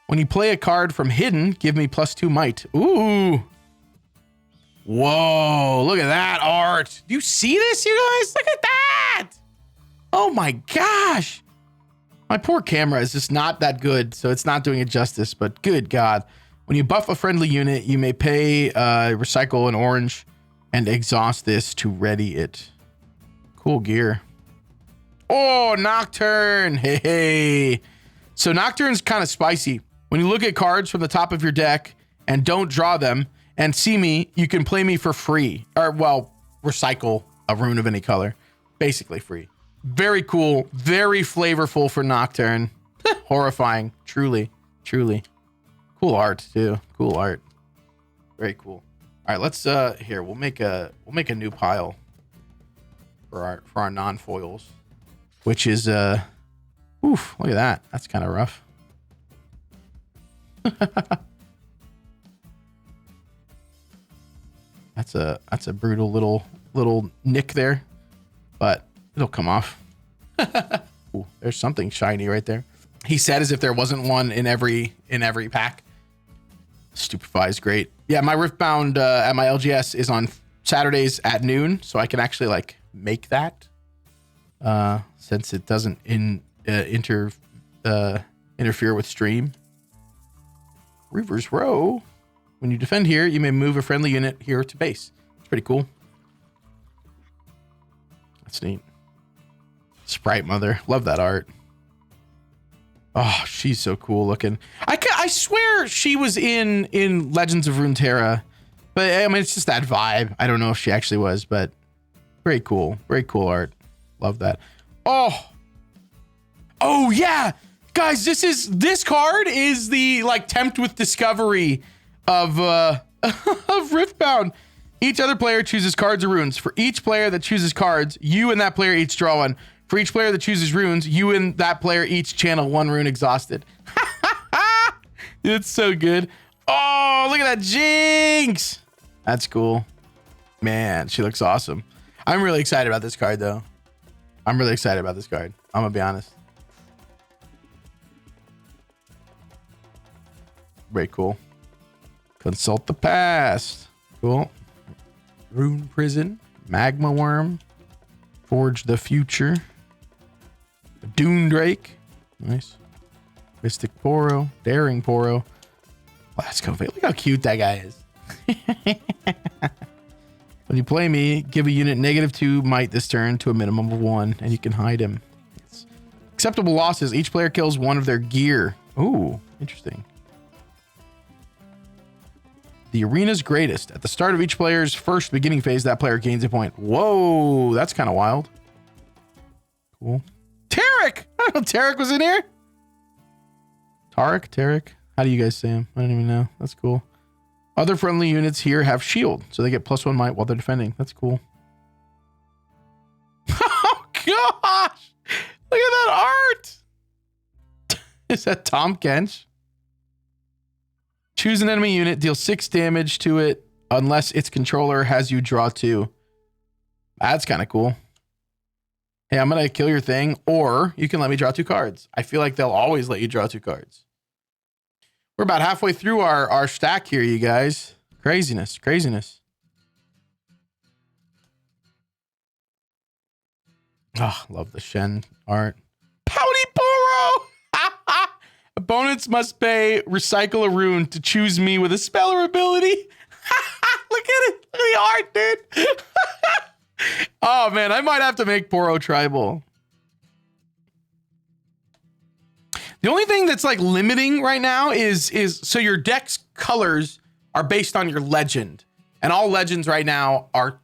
A: When you play a card from hidden, give me +2 might. Ooh. Whoa, look at that art. Do you see this, you guys? Look at that. Oh my gosh. My poor camera is just not that good, so it's not doing it justice, but good God. When you buff a friendly unit, you may pay recycle an orange and exhaust this to ready it. Cool gear. Oh, Nocturne. Hey. So Nocturne's kind of spicy. When you look at cards from the top of your deck and don't draw them and see me, you can play me for free. Or, well, recycle a rune of any color. Basically free. Very cool. Very flavorful for Nocturne. Horrifying. Truly. Truly. Cool art, too. Cool art. Very cool. All right, let's here, we'll make a new pile for our non-foils, which is oof, look at that. That's kind of rough. That's a brutal little nick there, but it'll come off. Ooh, there's something shiny right there. He said as if there wasn't one in every pack. Stupefy is great. Yeah, my Riftbound at my LGS is on Saturdays at noon, so I can actually like make that since it doesn't interfere with stream. Reaver's Row. When you defend here, you may move a friendly unit here to base. It's pretty cool. That's neat. Sprite Mother. Love that art. Oh, she's so cool looking. I swear she was in Legends of Runeterra, but I mean, it's just that vibe. I don't know if she actually was, but very cool. Very cool art. Love that. Oh yeah, guys, this card is the like Tempt with Discovery of of Riftbound. Each other player chooses cards or runes. For each player that chooses cards, you and that player each draw one. For each player that chooses runes, you and that player each channel 1 rune exhausted. It's so good. Oh, look at that Jinx. That's cool. Man, she looks awesome. I'm really excited about this card, though. I'm really excited about this card. I'm going to be honest. Very cool. Consult the past. Cool. Rune Prison. Magma Worm. Forge the Future. Dune Drake. Nice. Mystic Poro. Daring Poro. Blasco. Look how cute that guy is. When you play me, give a unit -2 might this turn to a minimum of 1, and you can hide him. It's acceptable losses. Each player kills 1 of their gear. Ooh, interesting. The arena's greatest. At the start of each player's first beginning phase, that player gains a point. Whoa, that's kind of wild. Cool. Tarek! I don't know Tarek was in here. Tarek? How do you guys say him? I don't even know. That's cool. Other friendly units here have shield, so they get +1 might while they're defending. That's cool. Oh, gosh! Look at that art! Is that Tom Kench? Choose an enemy unit, deal 6 damage to it, unless its controller has you draw 2. That's kind of cool. Hey, I'm going to kill your thing, or you can let me draw 2 cards. I feel like they'll always let you draw 2 cards. We're about halfway through our stack here, you guys. Craziness. Oh, love the Shen art. Pouty Opponents must pay recycle a rune to choose me with a spell or ability. Look at it. Look at the art, dude. Oh, man. I might have to make Poro tribal. The only thing that's like limiting right now is so your deck's colors are based on your legend. And all legends right now are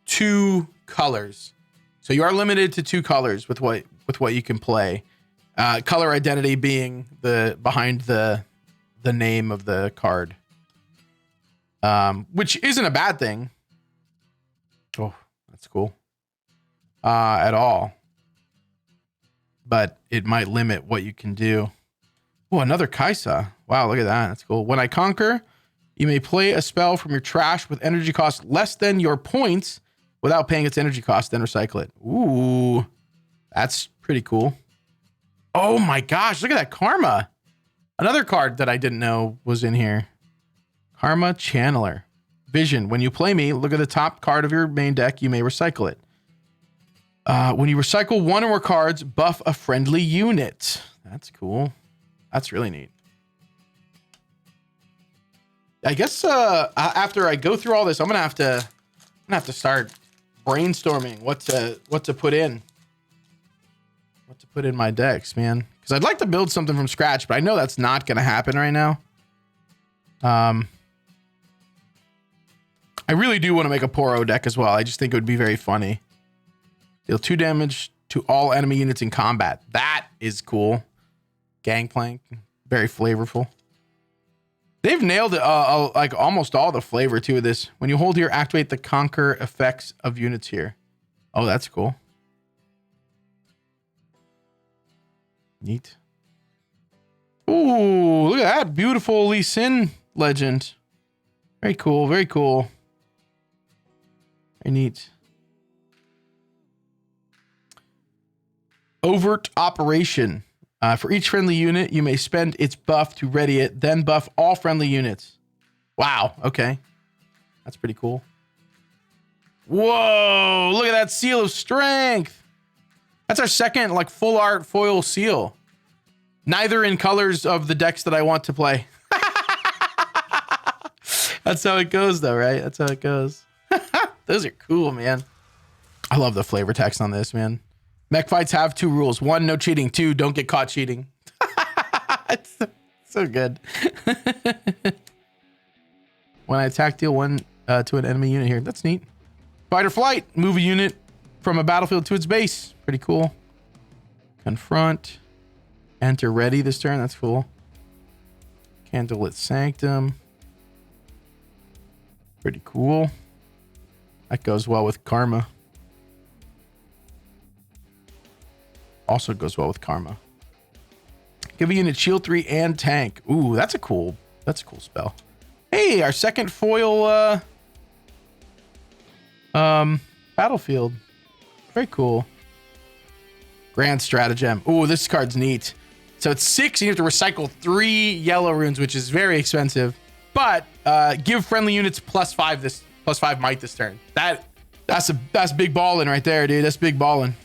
A: 2 colors. So you are limited to 2 colors with what you can play. Color identity being the behind the name of the card. Which isn't a bad thing. Oh, that's cool. At all. But it might limit what you can do. Oh, another Kaisa. Wow, look at that. That's cool. When I conquer, you may play a spell from your trash with energy cost less than your points without paying its energy cost, then recycle it. Ooh, that's pretty cool. Oh my gosh, look at that Karma. Another card that I didn't know was in here. Karma Channeler. Vision. When you play me, look at the top card of your main deck. You may recycle it. When you recycle 1 or more cards, buff a friendly unit. That's cool. That's really neat. I guess after I go through all this, I'm gonna have to start brainstorming what to put in. What to put in my decks, man. Because I'd like to build something from scratch, but I know that's not gonna happen right now. I really do want to make a Poro deck as well. I just think it would be very funny. Deal 2 damage to all enemy units in combat. That is cool. Gangplank. Very flavorful. They've nailed it, like almost all the flavor too of this. When you hold here, activate the conquer effects of units here. Oh, that's cool. Neat. Ooh, look at that. Beautiful Lee Sin legend. Very cool. Very cool. Very neat. Overt operation. For each friendly unit, you may spend its buff to ready it, then buff all friendly units. Wow. Okay. That's pretty cool. Whoa. Look at that seal of strength. That's our second like full art foil seal. Neither in colors of the decks that I want to play. That's how it goes though, right? That's how it goes. Those are cool, man. I love the flavor text on this, man. Mech fights have 2 rules. 1, no cheating. 2, don't get caught cheating. It's so good. When I attack, deal 1 to an enemy unit here. That's neat. Fight or flight. Move a unit from a battlefield to its base. Pretty cool. Confront. Enter ready this turn. That's cool. Candlelit Sanctum. Pretty cool. That goes well with Karma. Also goes well with Karma. Give a unit shield 3 and tank. Ooh, that's a cool spell. Hey, our second foil battlefield. Very cool. Grand Stratagem. Ooh, this card's neat. So it's 6 and you have to recycle 3 yellow runes, which is very expensive. But give friendly units +5 might this turn. That's big ballin' right there, dude. That's big ballin'.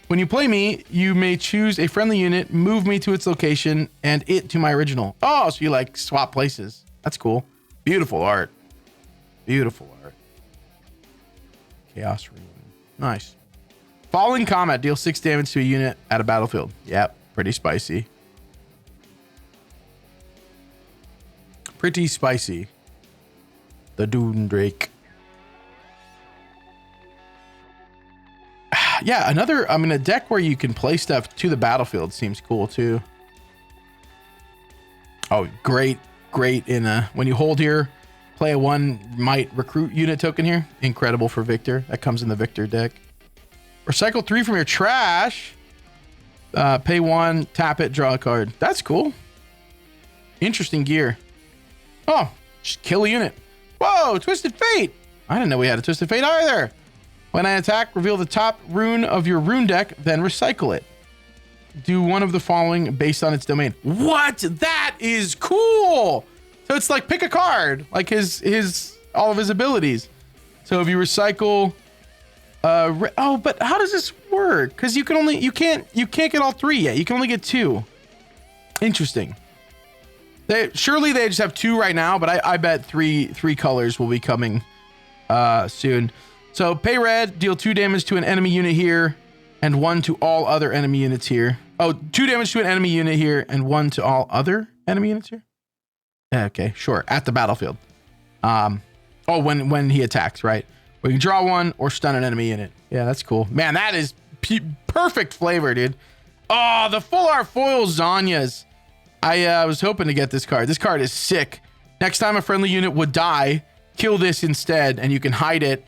A: When you play me, you may choose a friendly unit, move me to its location, and it to my original. Oh, so you like swap places. That's cool. Beautiful art. Beautiful art. Chaos Rune. Nice. Falling Comet. Deal 6 damage to a unit at a battlefield. Yep. Pretty spicy. Pretty spicy. The Dune Drake. Yeah, a deck where you can play stuff to the battlefield seems cool too. Oh, great in when you hold here, play a 1 might recruit unit token here. Incredible for Victor. That comes in the Victor deck. Recycle 3 from your trash. Pay 1, tap it, draw a card. That's cool. Interesting gear. Oh, just kill a unit. Whoa, Twisted Fate. I didn't know we had a Twisted Fate either. When I attack, reveal the top rune of your rune deck, then recycle it. Do one of the following based on its domain. What? That is cool. So it's like pick a card, like all of his abilities. So if you recycle Oh, but how does this work? Because you can't get all 3 yet. You can only get 2. Interesting. Surely they just have 2 right now, but I bet three colors will be coming soon. So pay red, deal 2 damage to an enemy unit here, and 1 to all other enemy units here. Oh, 2 damage to an enemy unit here, and 1 to all other enemy units here. Yeah, okay, sure. At the battlefield. Oh, when he attacks, right? We can draw 1 or stun an enemy unit. Yeah, that's cool. Man, that is perfect flavor, dude. Oh, the full art foil Zanyas. I was hoping to get this card. This card is sick. Next time a friendly unit would die, kill this instead, and you can hide it.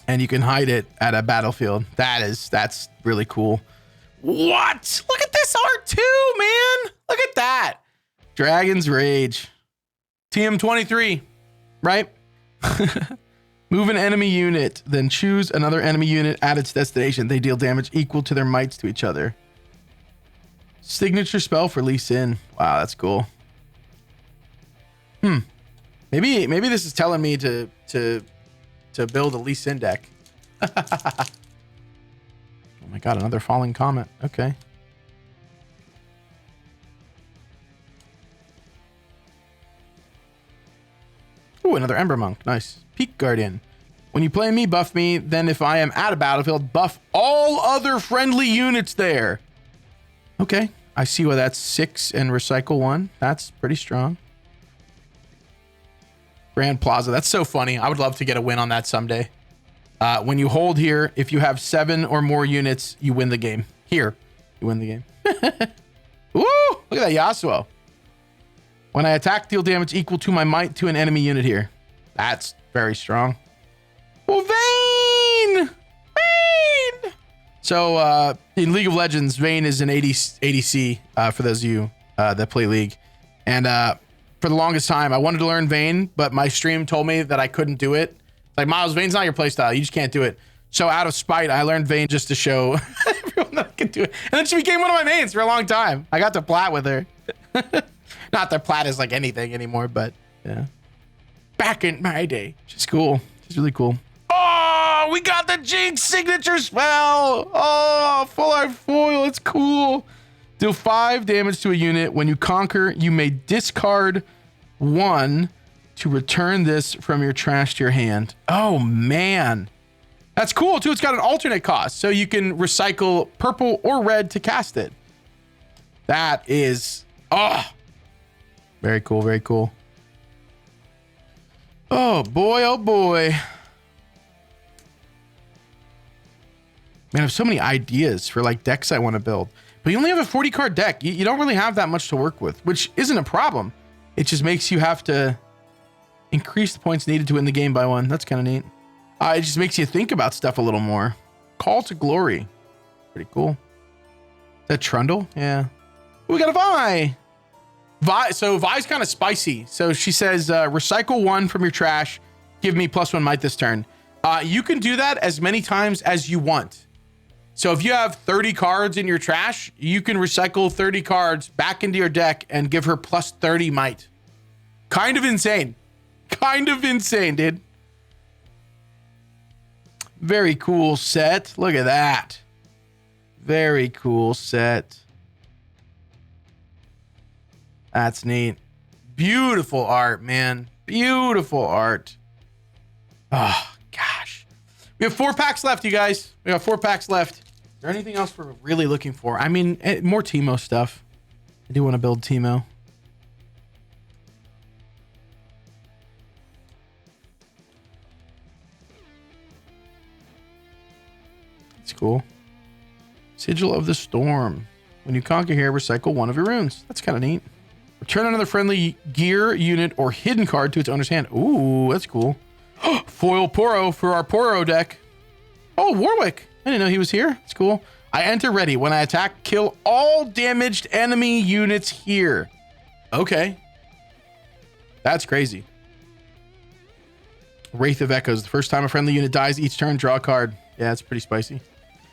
A: And you can hide it at a battlefield. That's really cool. What? Look at this art too, man. Look at that. Dragon's Rage. TM23, right? Move an enemy unit, then choose another enemy unit at its destination. They deal damage equal to their mites to each other. Signature spell for Lee Sin. Wow, that's cool. Maybe this is telling me to build a Lee Sin deck. Oh my god, another falling comet. Okay. Ooh, another Ember Monk. Nice. Peak Guardian. When you play me, buff me. Then if I am at a battlefield, buff all other friendly units there. Okay. I see why that's 6 and recycle 1. That's pretty strong. Grand Plaza. That's so funny. I would love to get a win on that someday. When you hold here, if you have 7 or more units, you win the game. Here, you win the game. Woo! Look at that Yasuo. When I attack, deal damage equal to my might to an enemy unit here. That's very strong. Oh, Vayne! Vayne! So, in League of Legends, Vayne is an ADC, for those of you that play League. And for the longest time, I wanted to learn Vayne, but my stream told me that I couldn't do it. Like, Miles, Vayne's not your playstyle. You just can't do it. So out of spite, I learned Vayne just to show everyone that I could do it. And then she became one of my mains for a long time. I got to plat with her. Not that plat is like anything anymore, but yeah. Back in my day. She's cool. She's really cool. Oh, we got the Jinx signature spell. Oh, full art foil. It's cool. Deal 5 damage to a unit. When you conquer, you may discard 1 to return this from your trash to your hand. Oh, man. That's cool, too. It's got an alternate cost, so you can recycle purple or red to cast it. That is... Oh, very cool, very cool. Oh, boy, oh, boy. Man, I have so many ideas for, like, decks I want to build. But you only have a 40-card deck. You don't really have that much to work with, which isn't a problem. It just makes you have to increase the points needed to win the game by 1. That's kind of neat. It just makes you think about stuff a little more. Call to Glory. Pretty cool. Is that Trundle? Yeah. We got a Vi. So Vi's kind of spicy. So she says, recycle 1 from your trash. Give me +1 might this turn. You can do that as many times as you want. So if you have 30 cards in your trash, you can recycle 30 cards back into your deck and give her +30 might. Kind of insane. Kind of insane, dude. Very cool set. Look at that. Very cool set. That's neat. Beautiful art, man. Beautiful art. Oh, gosh. We have 4 packs left, you guys. We have 4 packs left. Is there anything else we're really looking for? I mean, more Teemo stuff. I do want to build Teemo. It's cool. Sigil of the Storm. When you conquer here, recycle 1 of your runes. That's kind of neat. Return another friendly gear, unit, or hidden card to its owner's hand. Ooh, that's cool. Foil Poro for our Poro deck. Oh, Warwick. I didn't know he was here. It's cool. I enter ready. When I attack, kill all damaged enemy units here. Okay. That's crazy. Wraith of Echoes. The first time a friendly unit dies each turn, draw a card. Yeah, it's pretty spicy.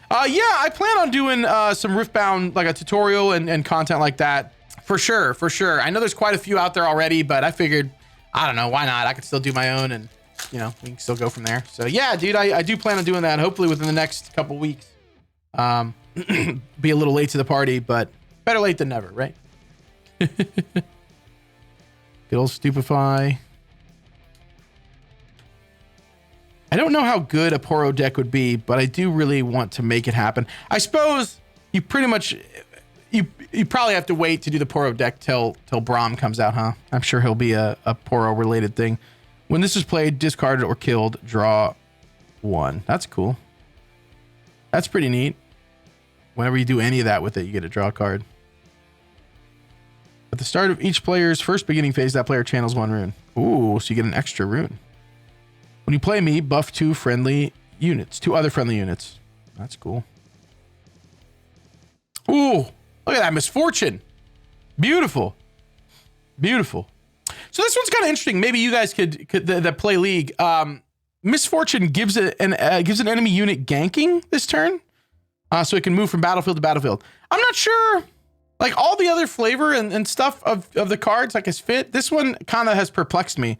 A: Yeah, I plan on doing some Riftbound, like a tutorial and content like that. For sure, for sure. I know there's quite a few out there already, but I figured, I don't know, why not? I could still do my own and you know, we can still go from there. So yeah, dude, I do plan on doing that. Hopefully within the next couple weeks. Be a little late to the party, but better late than never, right? Good old Stupefy. I don't know how good a Poro deck would be, but I do really want to make it happen. I suppose you pretty much, you probably have to wait to do the Poro deck till Braum comes out, huh? I'm sure he'll be a Poro related thing. When this is played, discarded or killed, draw 1. That's cool. That's pretty neat. Whenever you do any of that with it, you get a draw card. At the start of each player's first beginning phase, that player channels 1 rune. Ooh, so you get an extra rune. When you play me, buff 2 friendly units, 2 other friendly units. That's cool. Ooh, look at that Misfortune. Beautiful. Beautiful. So this one's kind of interesting. Maybe you guys could that play League. Misfortune gives an enemy unit ganking this turn. So it can move from battlefield to battlefield. I'm not sure, like all the other flavor and stuff of the cards, like is fit. This one kind of has perplexed me.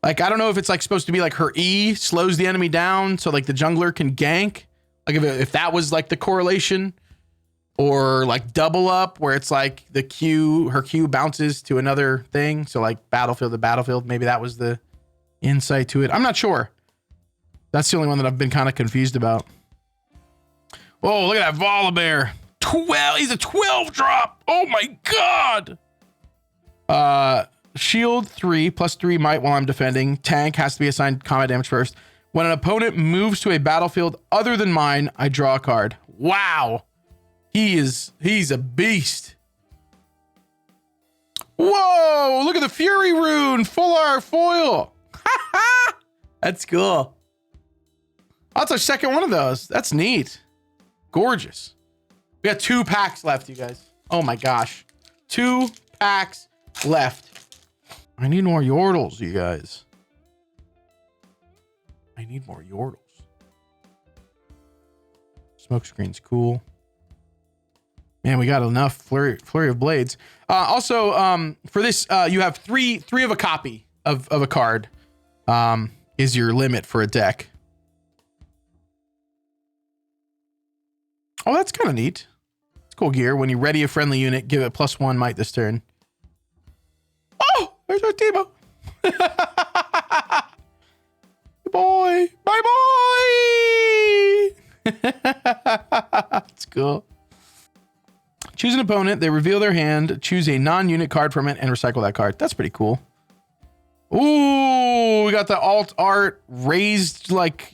A: Like, I don't know if it's like supposed to be like her E slows the enemy down. So like the jungler can gank. Like if that was like the correlation, or like double up where it's like her Q bounces to another thing. So like battlefield to battlefield, maybe that was the insight to it. I'm not sure. That's the only one that I've been kind of confused about. Oh, look at that Volibear. 12, he's a 12 drop. Oh my God. Shield 3 plus 3 might while I'm defending. Tank has to be assigned combat damage first. When an opponent moves to a battlefield other than mine, I draw a card. Wow. He's a beast. Whoa, look at the Fury rune. Full art foil. That's cool. That's our second one of those. That's neat. Gorgeous. We got 2 packs left, you guys. Oh my gosh. 2 packs left. I need more Yordles, you guys. I need more Yordles. Smokescreen's cool. Man, we got enough flurry of blades. Also, for this, you have three of a copy of a card. Is your limit for a deck. Oh, that's kind of neat. It's cool gear. When you ready a friendly unit, give it +1 might this turn. Oh, there's our Timo. Boy, my boy. That's cool. Choose an opponent. They reveal their hand. Choose a non-unit card from it and recycle that card. That's pretty cool. Ooh, we got the alt art raised like,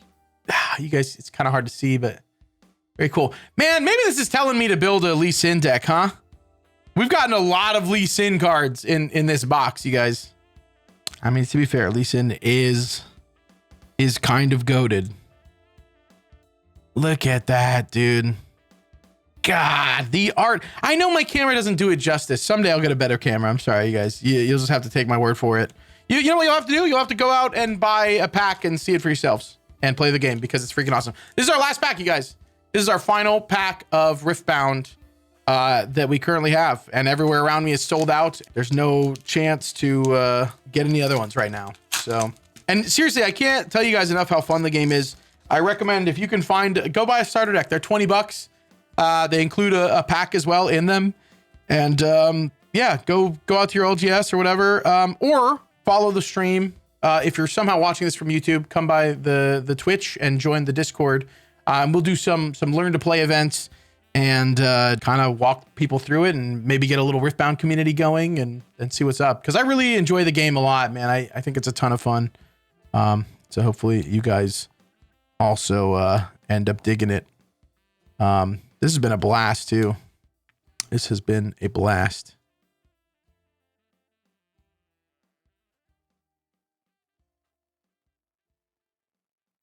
A: you guys, it's kind of hard to see, but very cool. Man, maybe this is telling me to build a Lee Sin deck, huh? We've gotten a lot of Lee Sin cards in this box, you guys. I mean, to be fair, Lee Sin is kind of goated. Look at that, dude. God, the art. I know my camera doesn't do it justice. Someday I'll get a better camera. I'm sorry, you guys. You'll just have to take my word for it. You know what you'll have to do? You'll have to go out and buy a pack and see it for yourselves and play the game because it's freaking awesome. This is our last pack, you guys. This is our final pack of Riftbound that we currently have. And everywhere around me is sold out. There's no chance to get any other ones right now. So, and seriously, I can't tell you guys enough how fun the game is. I recommend if you can go buy a starter deck. They're 20 bucks. They include a pack as well in them. And yeah, go out to your LGS or whatever, or follow the stream. If you're somehow watching this from YouTube, come by the Twitch and join the Discord. We'll do some learn to play events and kind of walk people through it and maybe get a little Riftbound community going and see what's up. Because I really enjoy the game a lot, man. I think it's a ton of fun. So hopefully you guys also end up digging it. This has been a blast too. This has been a blast.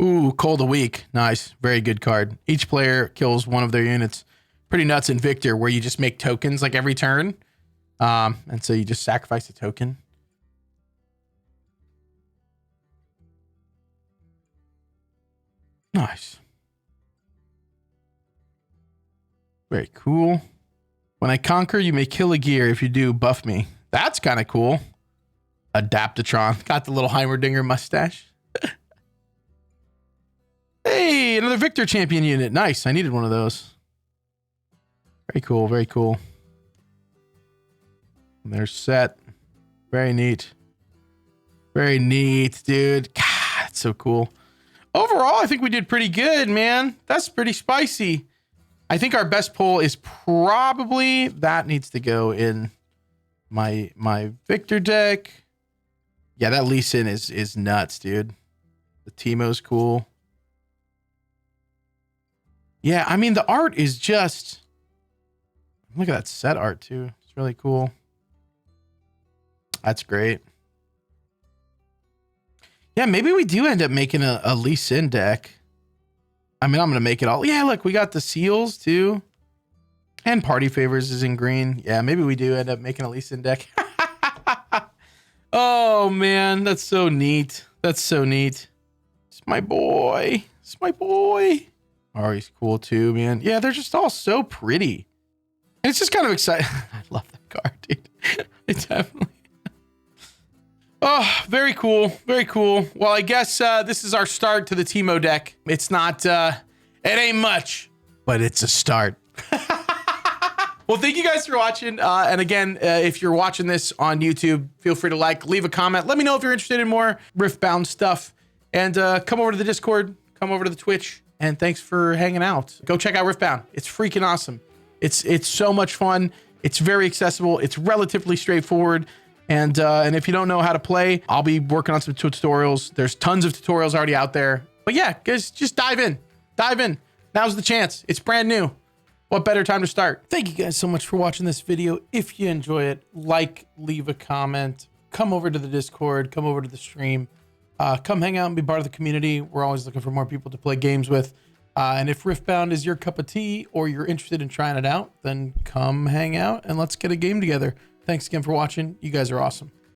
A: Ooh, Cold a Week. Nice. Very good card. Each player kills one of their units. Pretty nuts in Victor, where you just make tokens like every turn. And so you just sacrifice a token. Nice. Very cool. When I conquer, you may kill a gear. If you do, buff me. That's kind of cool. Adaptatron. Got the little Heimerdinger mustache. Hey, another Victor champion unit. Nice. I needed one of those. Very cool. Very cool. And they're set. Very neat. Very neat, dude. God, that's so cool. Overall, I think we did pretty good, man. That's pretty spicy. I think our best pull is probably that needs to go in my Victor deck. Yeah, that Lee Sin is nuts, dude. The Teemo's cool. Yeah, I mean, the art is just... Look at that set art, too. It's really cool. That's great. Yeah, maybe we do end up making a Lee Sin deck. I mean, I'm going to make it all. Yeah, look, we got the seals, too. And Party Favors is in green. Yeah, maybe we do end up making a Lee Sin deck. Oh, man, that's so neat. That's so neat. It's my boy. It's my boy. Oh, he's cool, too, man. Yeah, they're just all so pretty. And it's just kind of exciting. I love that card, dude. It definitely... Oh, very cool. Very cool. Well, I guess this is our start to the Teemo deck. It's not, it ain't much, but it's a start. Well, thank you guys for watching. And again, if you're watching this on YouTube, feel free to like, leave a comment. Let me know if you're interested in more Riftbound stuff. And come over to the Discord, come over to the Twitch. And thanks for hanging out. Go check out Riftbound. It's freaking awesome. It's so much fun. It's very accessible. It's relatively straightforward. And if you don't know how to play, I'll be working on some tutorials. There's tons of tutorials already out there. But yeah, guys, just dive in. Dive in. Now's the chance. It's brand new. What better time to start? Thank you guys so much for watching this video. If you enjoy it, like, leave a comment, come over to the Discord, come over to the stream, come hang out and be part of the community. We're always looking for more people to play games with. And if Riftbound is your cup of tea or you're interested in trying it out, then come hang out and let's get a game together. Thanks again for watching. You guys are awesome.